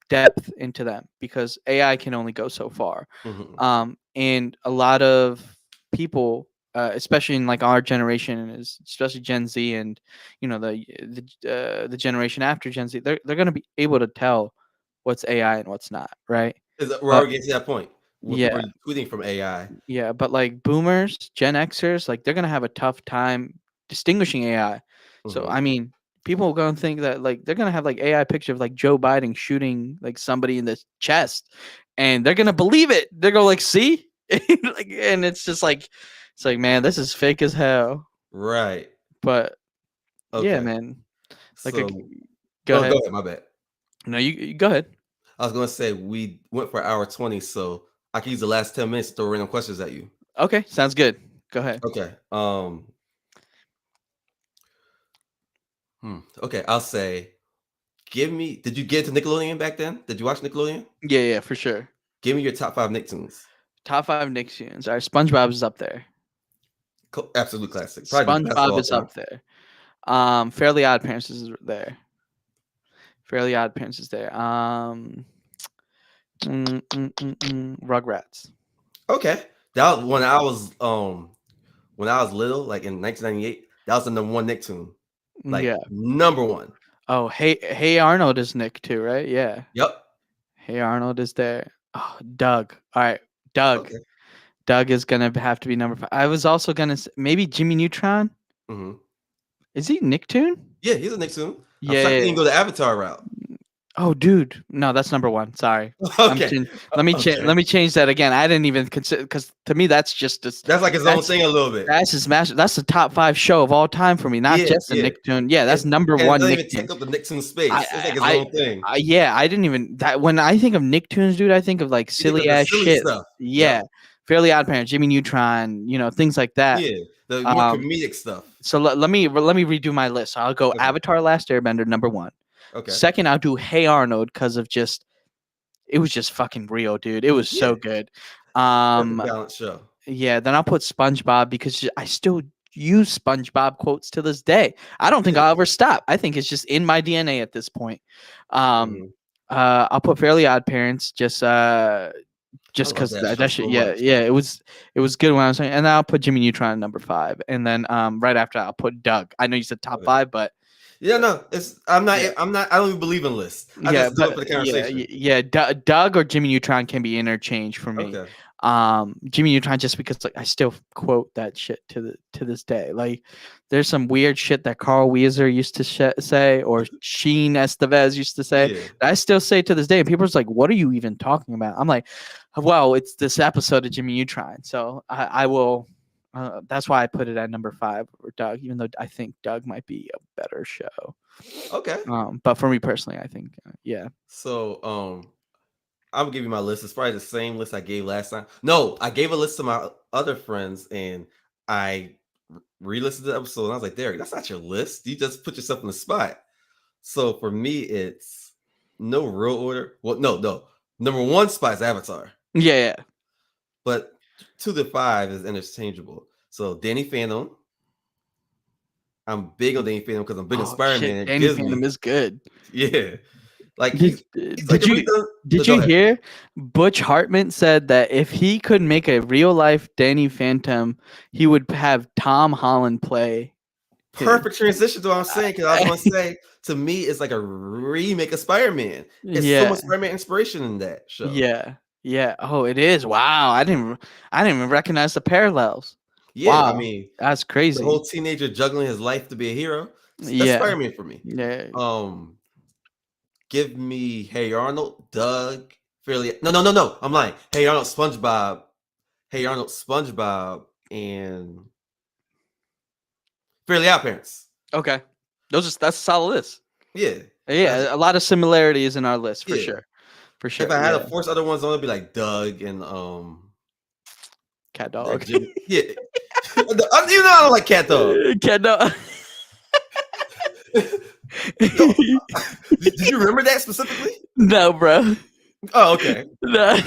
depth into them because AI can only go so far. Hmm. And a lot of people, especially in like our generation, is especially Gen Z, and the generation after Gen Z, they're going to be able to tell what's AI and what's not, right? We're But already getting to that point where people yeah, are tweeting from AI. yeah, but like boomers, Gen Xers, like, they're gonna have a tough time distinguishing AI. So Hmm. I mean, people are gonna think that like they're gonna have like AI picture of like Joe Biden shooting like somebody in the chest, and they're gonna believe it. They're gonna like see, like, and it's like man, this is fake as hell. Right. But yeah, Okay. man, like a, So, go oh, ahead. go ahead. My bad. No, you go ahead. I was gonna say we went for hour 20, so I can use the last 10 minutes to throw random questions at you. Okay, sounds good. Go ahead. Okay. Okay. I'll say, give me. Did you get into Nickelodeon back then? Did you watch Nickelodeon? Yeah, yeah, for sure. Give me your top five Nicktoons. Top five Nicktoons. All right, SpongeBob is up there. Absolute classic. Probably the best of SpongeBob all is time. up there. Fairly Odd Parents is there. Fairly Odd Parents is there. Rugrats. Okay. That was when I was little, like in 1998. That was the number one Nicktoon. Like Yeah. number one. Oh, Hey Arnold is Nick too, right? Yeah. Yep. Hey Arnold is there. Oh, Doug. All right, Doug. Okay. Doug is gonna have to be number five. I was also gonna maybe Jimmy Neutron. hmm Is he Nicktoon? Yeah, he's a Nicktoon. I'm Yeah, shocked he yeah. didn't go the Avatar route. Oh, dude. No, that's number one. Sorry. Okay. Let me Okay. let me change that again. I didn't even consider because to me that's just this. That's like his own thing a little bit. That's his master. That's the top five show of all time for me. Not Yeah, just a yeah. Nicktoon. Yeah, that's And, number and it one doesn't even Nicktoon. take up the Nicktoon space. It's like his own thing. Yeah, I didn't even that when I think of Nicktoons, dude. I think of like You think of silly the ass silly shit. stuff. Yeah, Yep. Fairly Odd Parents, Jimmy Neutron, things like that. Yeah. The more comedic stuff. So let me redo my list. I'll go Okay. Avatar: Last Airbender number one. Okay. Second, I'll do Hey Arnold because of just it was just fucking real, dude. It was so good. Perfect balanced show. Yeah. Then I'll put SpongeBob because I still use SpongeBob quotes to this day. I don't think Yeah. I'll ever stop. I think it's just in my DNA at this point. Mhm. I'll put Fairly Odd Parents just I because love that show that shit. so Yeah, much. yeah. It was good when I was saying, and then I'll put Jimmy Neutron at number five, and then right after that, I'll put Doug. I know you said top Okay. five, but Yeah, no, I'm not. Yeah. I don't even believe in lists. I yeah, just do it but for the conversation. Doug or Jimmy Neutron can be interchanged for me. Okay. Jimmy Neutron just because like I still quote that shit to this day. Like there's some weird shit that Carl Weezer used to say or Sheen Estevez used to say Yeah. that I still say to this day. And people are like, "What are you even talking about?" I'm like, "Well, it's this episode of Jimmy Neutron." So I will. That's why I put it at number five or Doug, even though I think Doug might be a better show. Okay. But for me personally, I think yeah. So I'm gonna give you my list. It's probably the same list I gave last time. No, I gave a list to my other friends and I re-listened to the episode and I was like, Derek, that's not your list. You just put yourself in the spot. So for me, it's no real order. Well, no. Number one spot is Avatar, Yeah. but 2 to 5 is interchangeable. So Danny Phantom. I'm big on Danny Phantom because I'm big on Oh Spider-Man. shit, It Danny gives Phantom me, is good. yeah. Like Did, he's like did the you did go you ahead. hear Butch Hartman said that if he could make a real life Danny Phantom, he would have Tom Holland play. Perfect transition to what I'm saying because I was going to say to me it's like a remake of Spider-Man. It's so Yeah, much Spider-Man inspiration in that show. yeah. Oh, it is. Wow, I didn't even recognize the parallels. Yeah, I Wow, mean that's the crazy. whole teenager juggling his life to be a hero. That's Yeah, Spider-Man for me. yeah. Give me Hey Arnold, Doug, Fairly. No. I'm lying. Hey Arnold, SpongeBob. Hey Arnold, SpongeBob, and Fairly Odd Parents. Okay, that's a solid list. Yeah. Yeah, a lot of similarities in our list for Yeah. sure. For If sure. I had Yeah, to force other ones on, it'd be like Doug and cat that dog. Jimmy. Yeah. You know I don't like Cat Dog. Cat dog. No, did you remember that specifically? No, bro. Oh, okay. No.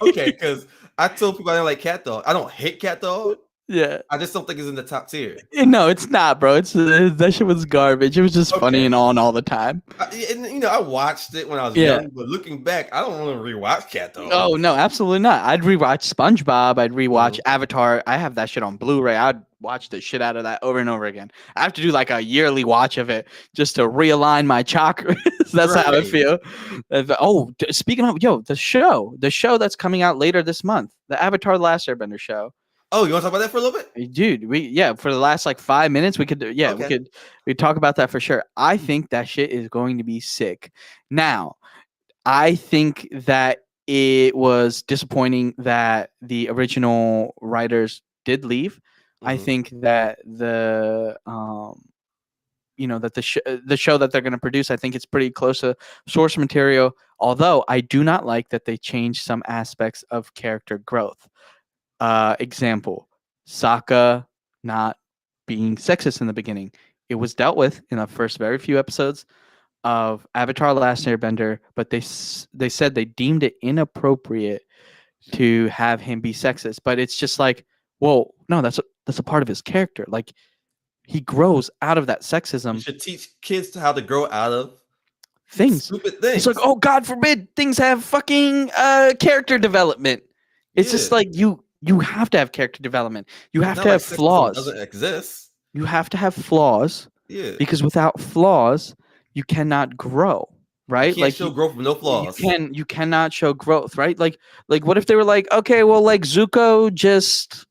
Okay, because I told people I didn't like Cat Dog. I don't hate Cat Dog. Yeah. I just don't think it's in the top tier. No, it's not, bro. It's that shit was garbage. It was just funny Okay. and on all the time. And I watched it when I was Yeah. young, but looking back, I don't want to rewatch Cat Dog. Oh no, absolutely not. I'd rewatch SpongeBob. I'd rewatch Mhm. Avatar. I have that shit on Blu-ray. I'd watch the shit out of that over and over again. I have to do like a yearly watch of it just to realign my chakras. That's how I Right. feel. Speaking of the show that's coming out later this month, the Avatar: Last Airbender show. Oh, you want to talk about that for a little bit? Dude, for the last like 5 minutes we could Okay. we talk about that for sure. I think that shit is going to be sick. Now, I think that it was disappointing that the original writers did leave. I Hmm. think that the show that they're going to produce, I think it's pretty close to source material. Although I do not like that they changed some aspects of character growth. Example: Sokka not being sexist in the beginning. It was dealt with in the first very few episodes of Avatar: Last Airbender, but they said they deemed it inappropriate to have him be sexist. But it's just like, well, no, that's a part of his character. Like he grows out of that You sexism should teach kids how to grow out of things. stupid It's like, things. oh, God forbid things have fucking character development. It's Yeah. just like you have to have character development. You It's have not to like have sexism flaws. doesn't exist. You have to have flaws Yeah. because without flaws, you cannot grow, You right? can't Like show growth with no flaws. you cannot show growth, right? Like what if they were like, okay, well, like Zuko just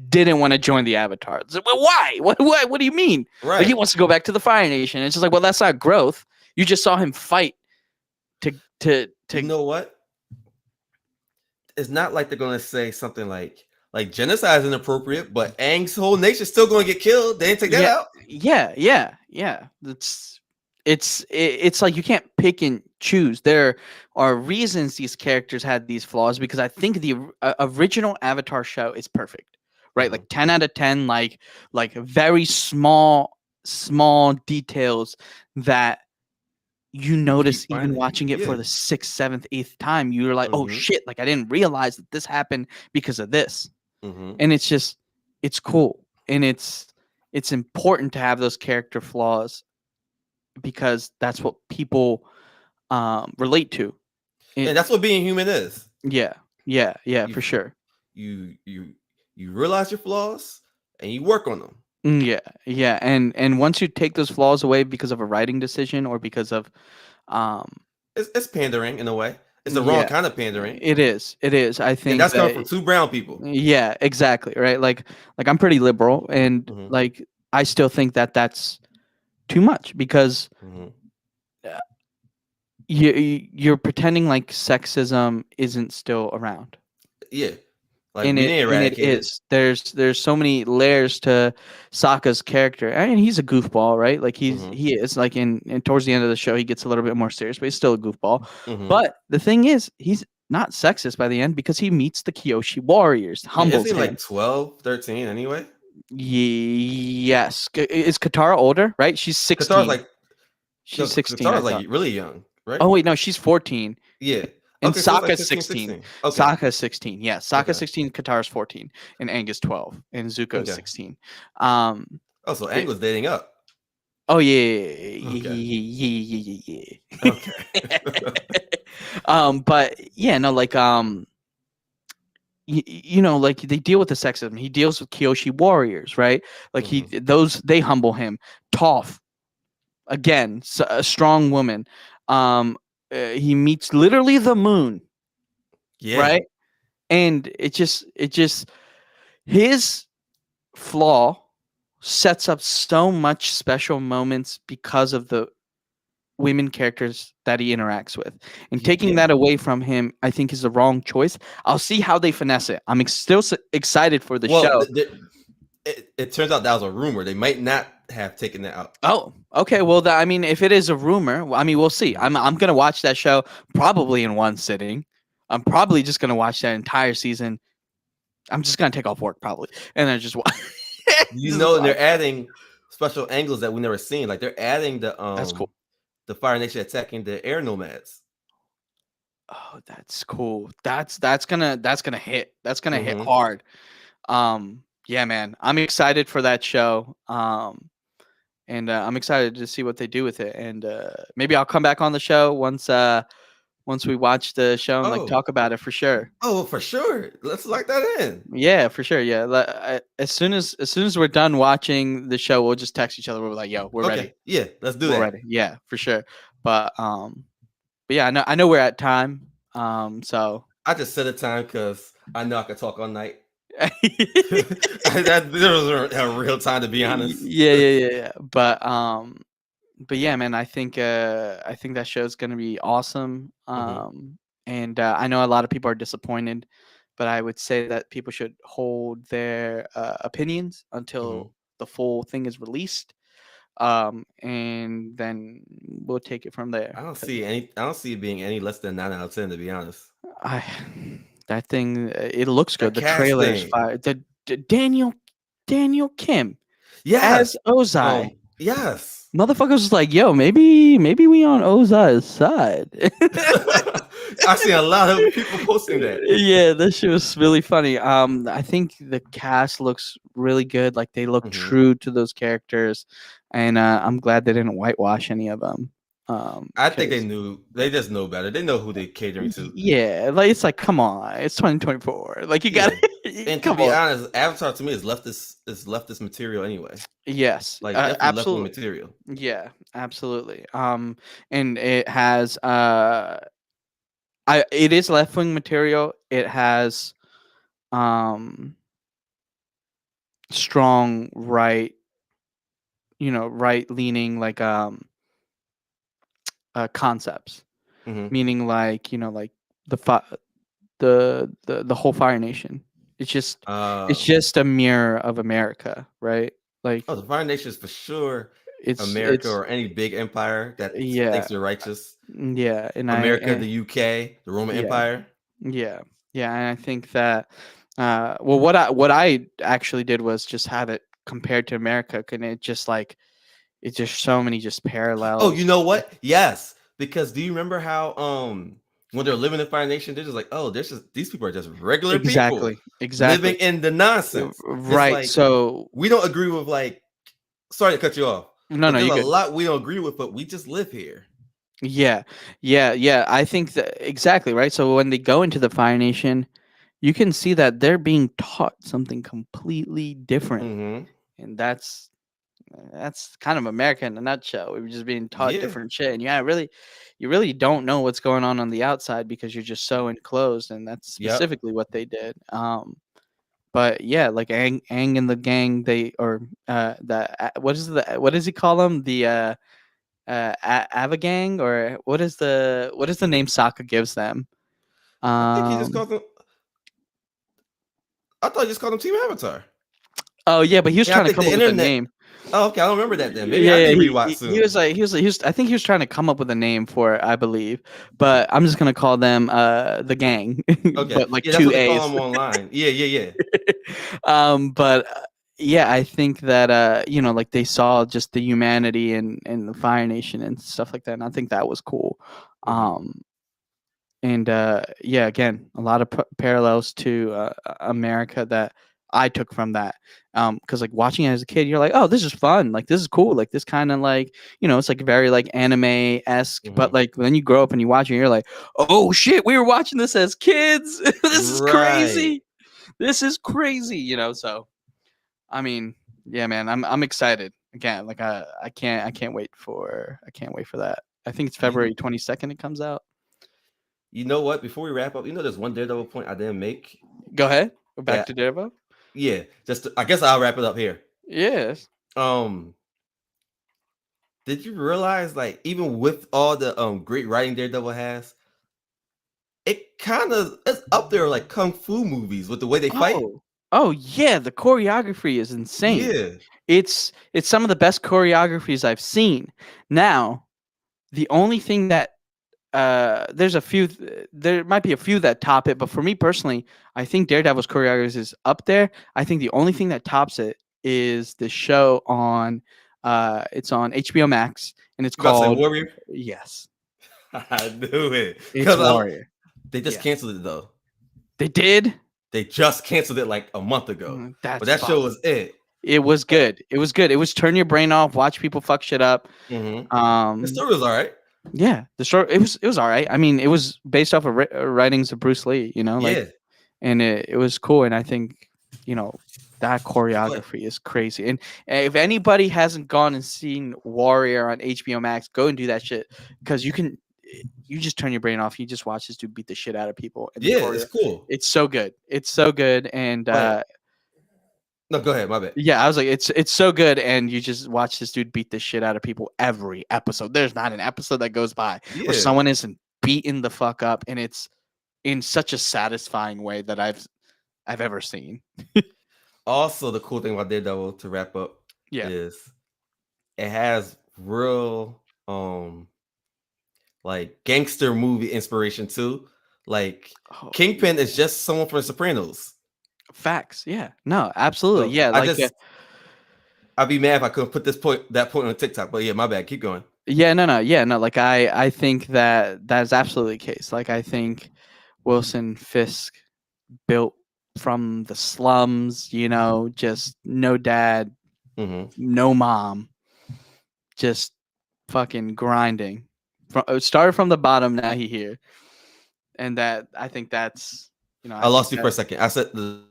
didn't want to join the Avatars. Well, why? What do you mean? Like he Right. wants to go back to the Fire Nation. It's just like, well, that's not growth. You just saw him fight to You know what? It's not like they're gonna say something like genocide is inappropriate, but Aang's whole nation's still gonna get killed. They didn't take that yeah, out. yeah. It's like you can't pick and choose. There are reasons these characters had these flaws because I think the original Avatar show is perfect, right? Hmm. Like 10 out of 10, like very small details that you You keep notice even finding. watching it for Yeah. the sixth, seventh, eighth time. You're like, oh Hmm. shit! Like I didn't realize that this happened because of this, Hmm. and it's cool and it's important to have those character flaws because that's what people relate to. And It, that's what being human is. yeah, yeah, You for sure. you you you realize your flaws and you work on them. Yeah, and once you take those flaws away because of a writing decision or because of um It's pandering in a way. It's the wrong yeah, kind of pandering, it is. I and think that's coming that from two brown people. yeah, exactly, right? Like I'm pretty liberal and Hmm. like I still think that that's too much because Hmm. uh, you're pretending like sexism isn't still around. Yeah, like And we it didn't and it eradicate it. is. There's so many layers to Sokka's character. I mean, he's a goofball, right? Like Hmm. he is like in towards the end of the show he gets a little bit more serious, but he's still a goofball. Hmm. But the thing is, he's not sexist by the end because he meets the Kyoshi warriors, I mean, isn't humbles he like him. 12, 13 anyway? Yes. Is Katara older, right? She's Qatar's 16. like no, She's 16, I Qatar's like thought. really young, right? Oh wait, no, she's 14. Yeah. And Okay, so it's like Sokka's 15, 16. 16. Okay. Sokka's 16. Yeah, Sokka's Okay. 16, Katara's 14, and Aang is 12, and Zuko's Okay. 16. Um, Oh, so it- Angle's dating up. oh yeah, Okay. yeah. Okay. But yeah, no, like like they deal with the sexism. He deals with Kyoshi warriors, right? Like Hmm. they humble him. Toph, again, a strong woman. He meets literally the moon, Yeah. right? And it just his flaw sets up so much special moments because of the women characters that he interacts with. And taking Yeah. that away from him, I think is the wrong choice. I'll see how they finesse it. I'm still excited for the Well, show. it turns out that was a rumor. They might not have taken that out. Oh, okay. Well, I mean, if it is a rumor, I mean, we'll see. I'm gonna watch that show probably in one sitting. I'm probably just gonna watch that entire season. I'm just gonna take off work probably, and then just watch. You Just know, and watch they're that. adding special angles that we never seen. Like they're adding That's cool. the Fire Nation attacking the air nomads. Oh, that's cool. That's gonna hit. That's gonna hit Hmm. hard. Yeah, man. I'm excited for that show. And I'm excited to see what they do with it. And maybe I'll come back on the show once we watch the show and like Oh, talk about it for sure. oh, for sure. Let's lock that in. Yeah, for sure. Yeah. As soon as we're done watching the show, we'll just text each other. We're like, "Yo, we're ready. Okay, yeah, let's do We're that. ready." Yeah, for sure. But yeah, I know we're at time. So I just set a time because I know I could talk all night. That there was a real time, to be honest. Yeah, yeah, yeah, yeah. But yeah, man, I think that show's gonna be awesome. Hmm. And I know a lot of people are disappointed, but I would say that people should hold their opinions until Hmm. the full thing is released. And then we'll take it from there. Cause I don't see it being any less than 9 out of 10, to be honest. I that thing it looks The good. The trailer's casting, fire. The Daniel Kim as yes, Ozai. yes. Motherfuckers was like, yo, maybe we on Ozai's side. I see a lot of people posting that. Yeah, that shit was really funny. I think the cast looks really good. Like they look Hmm. true to those characters, and I'm glad they didn't whitewash any of them. I think Because they just know better. They know who they're catering to. yeah, like it's like, come on, it's 2024. Like you got Yeah. to And to come be on. honest, Avatar to me is leftist material anyway. Yes, Like definitely left wing absolutely. material. Yeah, absolutely. And it has it is left wing material. It has um strong right, right leaning like concepts, Hmm. meaning like, like the fi- the whole Fire Nation. It's Um, just a mirror of America, right? Like oh, the Fire Nation is for sure America it's or any big empire that thinks yeah, they're righteous. yeah, America, the UK, the Roman yeah, Empire. yeah, yeah, and I think that well, what I actually did was just have it compared to America, and it just like it's just so many just Oh, you parallels. know what? Yes, because do you remember how when they're living in Fire Nation, they're just like, oh, there's just these people are just regular people Exactly, exactly. living in the nonsense. It's Right. like So we don't agree with like. Sorry to cut you off, no, but no, there's you're a good. lot we don't agree with, but we just live here. Yeah, yeah, yeah. I think that exactly right. So when they go into the Fire Nation, you can see that they're being taught something completely different, Hmm. and that's kind of America in a nutshell. We're just being taught Yeah. different shit, and yeah, you really don't know what's going on the outside because you're just so enclosed, and that's Yep. specifically what they did. But yeah, like Aang and the gang, they or what does he call them? The Avagang, or what is the name Sokka gives them? I think he just Um, called them. I thought he just called them Team Avatar. oh yeah, but he was Yeah, I trying to think come the up with a internet. name. Oh, okay. I don't remember that then. Maybe Yeah, I yeah, need to rewatch he was soon. like I think he was trying to come up with a name for it, I believe, but I'm just gonna call them the gang, Okay. but like Yeah, that's two what they call A's. them online. Yeah, yeah, yeah. But yeah, I think that like they saw just the humanity and the Fire Nation and stuff like that, and I think that was cool. Hmm. Um, and yeah, again, a lot of parallels to America that I took from that. Because like watching it as a kid, you're like, oh, this is fun, like this is cool, like this kind of like, it's like very like anime esque, but Hmm. like when you grow up and you watch it, you're like, oh shit, we were watching this as kids. This is Right. crazy. This is crazy, so I mean, yeah, man, I'm excited. Again, like I can't wait for that. I think it's You February 22nd it comes out. you know what? Before we wrap up, there's one Daredevil point I didn't make. Go ahead. We're back to That Daredevil. yeah, I guess I'll wrap it up here. Yes. Um, did you realize like even with all the great writing Daredevil has, it kind of it's up there like kung fu movies with the way they fight. Oh. Oh yeah, the choreography is insane. Yeah, It's some of the best choreographies I've seen. Now, the only thing that there's a few there might be a few that top it, but for me personally, I think Daredevil's choreography is up there. I think the only thing that tops it is the show on it's on HBO Max and it's you about to say called Warrior? yes, I knew it it's because Warrior. they just Yeah. canceled it though. They did? They just canceled it like a month ago, but That's that show fucked. was it. It was But good. It was good. It was turn your brain off, watch people fuck shit up. the Um, story was all right. yeah, the short it was all right. I mean, it was based off of writings of Bruce Lee, like, Yeah, and it was cool. And I think that but choreography is crazy. And if anybody hasn't gone and seen Warrior on HBO Max, go and do that shit because you just turn your brain off. You just watch this dude beat the shit out of people and then Yeah, it's choreo. cool. It's so good. It's so good. And Like, no, go ahead. My bad. yeah, I was like, it's so good, and you just watch this dude beat the shit out of people every episode. There's not an episode that goes by where Yeah. someone isn't beaten the fuck up, and it's in such a satisfying way that I've ever seen. Also, the cool thing about Daredevil to wrap up Yeah. is it has real like gangster movie inspiration too. Like Oh, Kingpin is just someone from Sopranos. facts. Yeah. No, absolutely. So Yeah. I Like, just I'd be mad if I couldn't put that point on TikTok. But yeah, my bad. Keep going. yeah. No. No. Yeah. No. Like, I think that is absolutely the case. Like, I think Wilson Fisk built from the slums. You know, just no dad, Mm-hmm. no mom, just fucking grinding. Started from the bottom, now he here, and that I think that's I I think lost you that for a second. I said the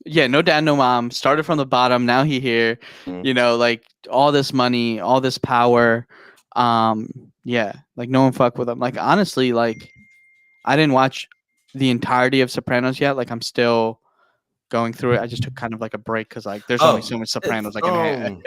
yeah, no dad, no mom. Started from the bottom, now he here. Like all this money, all this power. Yeah, like no one fuck with him. Like honestly, like I didn't watch the entirety of Sopranos yet. Like I'm still going through it. I just took kind of like a break because like there's only oh, so much it's Sopranos I can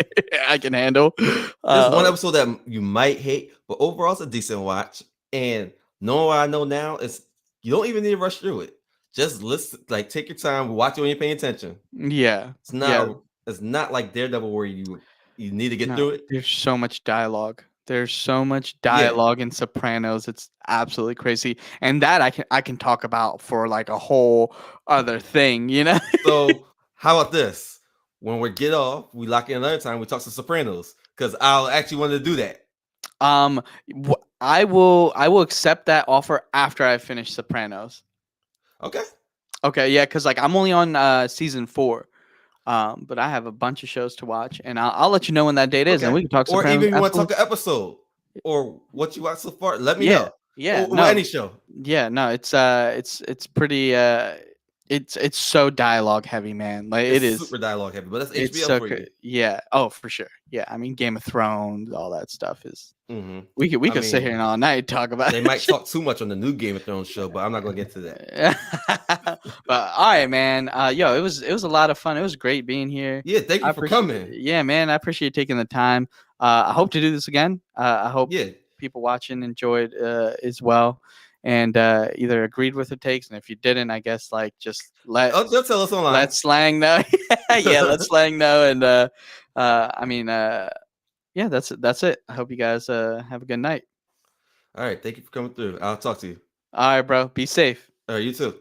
I can handle. there's one episode that you might hate, but overall it's a decent watch. And knowing what I know now is you don't even need to rush through it. Just listen, like take your time, watch it when you're paying attention. Yeah, It's yeah. not it's not like Daredevil where you need to get No, through it. there's so much dialogue. There's so much Yeah. dialogue in Sopranos. It's absolutely crazy. And that I can talk about for like a whole other thing, you know? So how about this? When we get off, we lock in another time. We talk to Sopranos because I'll actually want to do that. I will accept that offer after I finish Sopranos. Okay. Okay, yeah, because like I'm only on season 4. But I have a bunch of shows to watch, and I'll let you know when that date is, and Okay. we can talk Or Sopranos. even if you want to talk Absolutely. an episode or what you watch so far, let me Yeah, know. yeah, Or no, any show. yeah, no. It's pretty it's so dialogue heavy, man. Like it It's is. super dialogue heavy, but that's It's HBO so for you. yeah. Oh, for sure. Yeah, I mean Game of Thrones, all that stuff is. Mm-hmm. We I could sit here mean, and all night talk about they it. might talk too much on the new Game of Thrones show, but I'm not gonna get to that. But all right, man. Yo, it was a lot of fun. It was great being here. Yeah, thank I you for appreciate. coming. Yeah, man. I appreciate you taking the time. I hope to do this again. I hope Yeah. people watching enjoyed as well, and either agreed with the takes, and if you didn't, I guess like just Oh, they'll tell us online. let slang know. Yeah, let slang know, and I mean, yeah, that's it. I hope you guys have a good night. All right, thank you for coming through. I'll talk to you. All right, bro. Be safe. All right, you too.